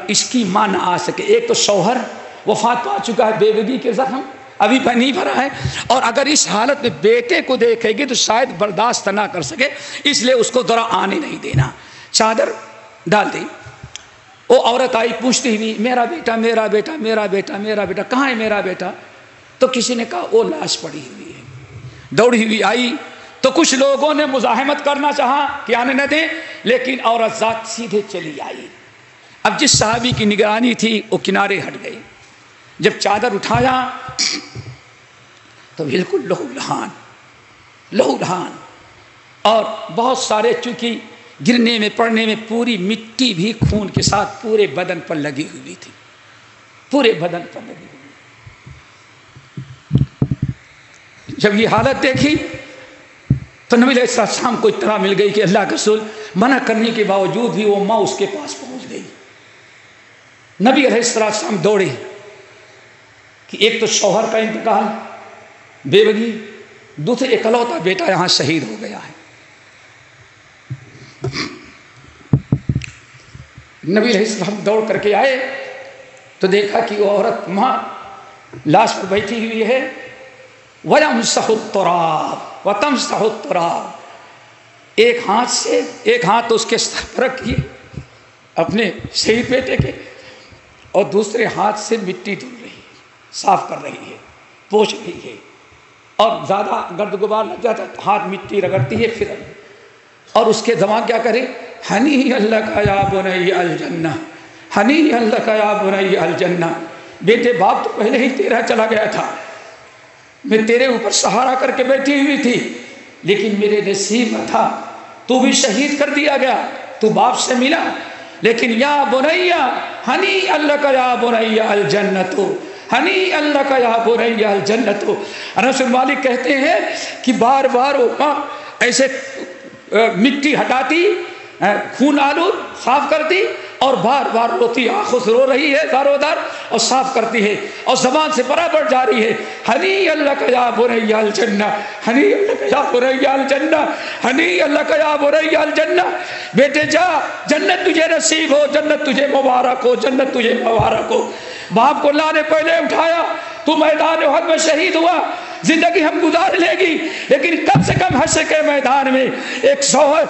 اس کی ماں نہ آ سکے، ایک تو شوہر وفات پا چکا ہے، بیوگی کے زخم ابھی نہیں بھرا ہے، اور اگر اس حالت میں بیٹے کو دیکھے گی تو شاید برداشت نہ کر سکے، اس لیے اس کو ذرا آنے نہیں دینا۔ چادر ڈال دی، وہ عورت آئی پوچھتی ہوئی میرا بیٹا میرا بیٹا میرا بیٹا میرا بیٹا کہاں ہے میرا بیٹا؟ تو کسی نے کہا وہ لاش پڑی ہوئی ہے۔ دوڑی ہوئی آئی تو کچھ لوگوں نے مزاحمت کرنا چاہا کہ آنے نہ دیں، لیکن عورت ذات سیدھے چلی آئی۔ اب جس صحابی کی نگرانی تھی وہ کنارے ہٹ گئی، جب چادر اٹھایا تو بالکل لہو لہان، اور بہت سارے چونکہ گرنے میں پڑنے میں پوری مٹی بھی خون کے ساتھ پورے بدن پر لگی ہوئی تھی، پورے بدن پر لگی ہوئی۔ جب یہ حالت دیکھی تو نبی علیہ السلام کو اطلاع مل گئی کہ اللہ کے رسول منع کرنے کے باوجود بھی وہ ماں اس کے پاس پہنچ گئی۔ نبی علیہ السلام دوڑے کہ ایک تو شوہر کا انتقال، بیوگی، دوسرے اکلوتا بیٹا یہاں شہید ہو گیا ہے۔ نبی علیہ السلام دوڑ کر کے آئے تو دیکھا کہ وہ عورت ماں لاش پر بیٹھی ہوئی ہے، وَيَمْسَحُ التُّرَابَ وَتَمْسَحُ التُّرَابَ، ایک ہاتھ تو اس کے سر پر رکھیے اپنے شہید بیٹے کے، اور دوسرے ہاتھ سے مٹی دھل رہی ہے، صاف کر رہی ہے، پوچھ رہی ہے، اور زیادہ گرد غبار لگ جاتا ہے ہاتھ مٹی رگڑتی ہے پھر، اور اس کے دماغ کیا کرے، ہنی اللہ کا یا بنی الجنہ، ہنی اللہ کا یا بنی الجنہ، بیٹے باپ تو پہلے ہی تیرا چلا گیا تھا، میں تیرے اوپر سہارا کر کے بیٹھی ہوئی تھی، لیکن میرے نصیب میں تھا تو بھی شہید کر دیا گیا، تو باپ سے ملا، لیکن یا بنیا ہنی اللہ کا یا بنی الجنت، ہنی اللہ کا یا بنی الجنت۔ انس بن مالک کہتے ہیں کہ بار بار وہ ایسے مٹی ہٹاتی خون آلود صاف کرتی اور بار بار روتی، آنکھوں سے رو رہی ہے دار و دار اور صاف کرتی ہے اور زبان سے برابر جاری ہے، ہنی اللہ کا یا بنی الجنہ، ہنی اللہ کا یا بنی الجنہ، ہنی اللہ کا یا بنی الجنہ، بیٹے جا جنت تجھے نصیب ہو، جنت تجھے مبارک ہو، جنت تجھے مبارک ہو۔ باپ کو اللہ نے پہلے اٹھایا، تو میدان احد میں شہید ہوا، زندگی ہم گزار لے گی لیکن کم سے کم حشر کے میدان میں ایک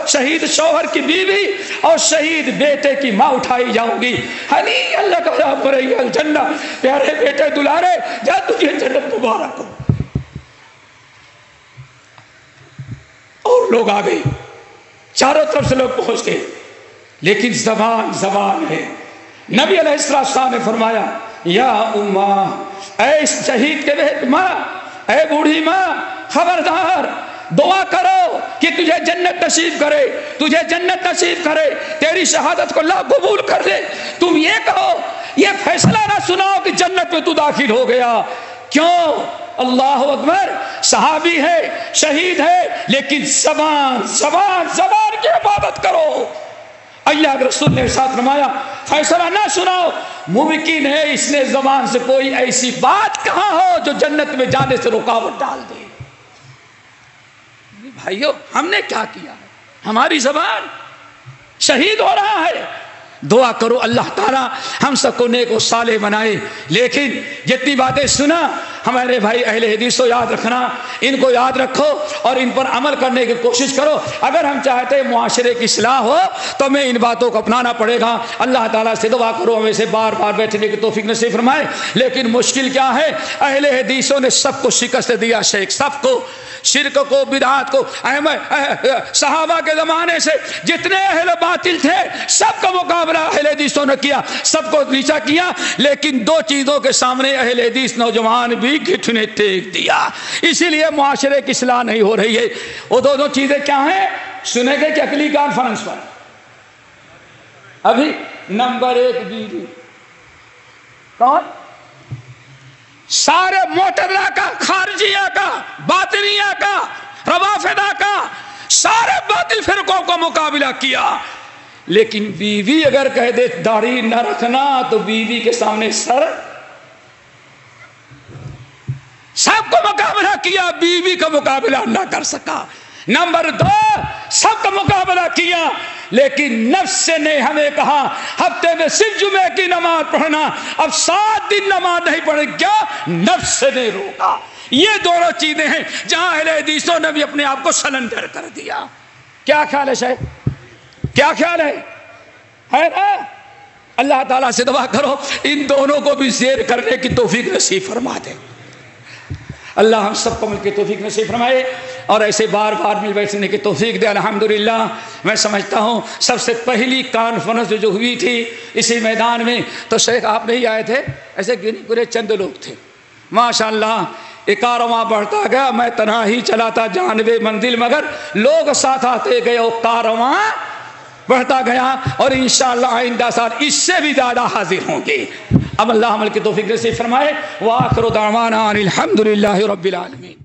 شہید شوہر کی بیوی اور شہید بیٹے کی ماں اٹھائی جاؤں گی، ہنی اللہ کا یا بنی الجنہ، پیارے بیٹے دلارے جا تجھے جنت مبارک ہو۔ اور لوگ آ گئے، چاروں طرف سے لوگ پہنچ گئے، لیکن زبان ہے۔ نبی علیہ السلام نے فرمایا یا اماں، اے شہید کے بیٹے ماں، اے بوڑھی ماں، خبردار دعا کرو کہ تجھے جنت نصیب کرے، تجھے جنت نصیب کرے، تیری شہادت کو اللہ قبول کر لے۔ تم یہ کہو، یہ فیصلہ نہ سناؤ کہ جنت میں تو داخل ہو گیا، کیوں؟ اللہ اکبر، صحابی ہے، شہید ہے، لیکن زبان کی عبادت کرو۔ اللہ کے رسول نے ارشاد فرمایا فیصلہ نہ سناؤ، ممکن ہے اس نے زبان سے کوئی ایسی بات کہا ہو جو جنت میں جانے سے رکاوٹ ڈال دے۔ بھائیو ہم نے کیا کیا ہے؟ ہماری زبان، شہید ہو رہا ہے۔ دعا کرو اللہ تعالیٰ ہم سب کو نیک و صالح بنائے۔ لیکن جتنی باتیں سنا ہمارے بھائی اہل حدیث کو یاد رکھنا، ان کو یاد رکھو اور ان پر عمل کرنے کی کوشش کرو۔ اگر ہم چاہتے ہیں معاشرے کی اصلاح ہو تو ہمیں ان باتوں کو اپنانا پڑے گا۔ اللہ تعالیٰ سے دعا کرو ہمیں سے بار بار بیٹھنے کی توفیق نصیب فرمائے۔ لیکن مشکل کیا ہے؟ اہل حدیثوں نے سب کو شکست دیا، شیخ سب کو، شرک کو، بدعات کو۔ صحابہ کے زمانے سے جتنے اہل باطل تھے سب کا مقابلہ اہل حدیثوں نے کیا، سب کو نیچا کیا، لیکن دو چیزوں کے سامنے اہل حدیث نوجوان بھی گھٹنے ٹیک دیا، اسی لیے معاشرے کی اصلاح نہیں ہو رہی ہے۔ وہ دو چیزیں کیا ہیں؟ سنے گے کہ اگلی کانفرنس پر ابھی نمبر 1 بیوی، کون؟ سارے معتزلہ کا، خارجیہ کا، باطنیہ کا، روافضہ کا، سارے باطل فرقوں کو مقابلہ کیا، لیکن بیوی اگر کہہ دے داڑھی نہ رکھنا تو بیوی کے سامنے سر، سب کو مقابلہ کیا، بیوی کا مقابلہ نہ کر سکا۔ نمبر 2 سب کا مقابلہ کیا، لیکن نفس نے ہمیں کہا ہفتے میں صرف جمعے کی نماز پڑھنا، اب 7 دن نماز نہیں پڑھے، کیا؟ نفس نے روکا۔ یہ دونوں چیزیں ہیں جہاں اہل حدیثوں نے بھی اپنے آپ کو سلنڈر کر دیا۔ کیا خیال ہے شاید؟ کیا خیال ہے نا؟ اللہ تعالیٰ سے دعا کرو ان دونوں کو بھی زیر کرنے کی توفیق نصیب فرما دے۔ اللہ ہم سب کو مل کے توفیق نصیب فرمائے اور ایسے بار بار مل بیٹھنے کی توفیق دے۔ الحمدللہ میں سمجھتا ہوں سب سے پہلی کانفرنس جو ہوئی تھی اسی میدان میں تو شیخ آپ نہیں آئے تھے، ایسے گنے پورے چند لوگ تھے۔ ماشاءاللہ ایک کارواں بڑھتا گیا، میں تنہا ہی چلا تھا جانب منزل، مگر لوگ ساتھ آتے گئے، وہ کارواں بڑھتا گیا اور انشاءاللہ آئندہ سال اس سے بھی زیادہ حاضر ہوں گے۔ اب اللہ عمل کی توفیق نصیب فرمائے۔ وآخر دعوانا ان الحمدللہ رب العالمین۔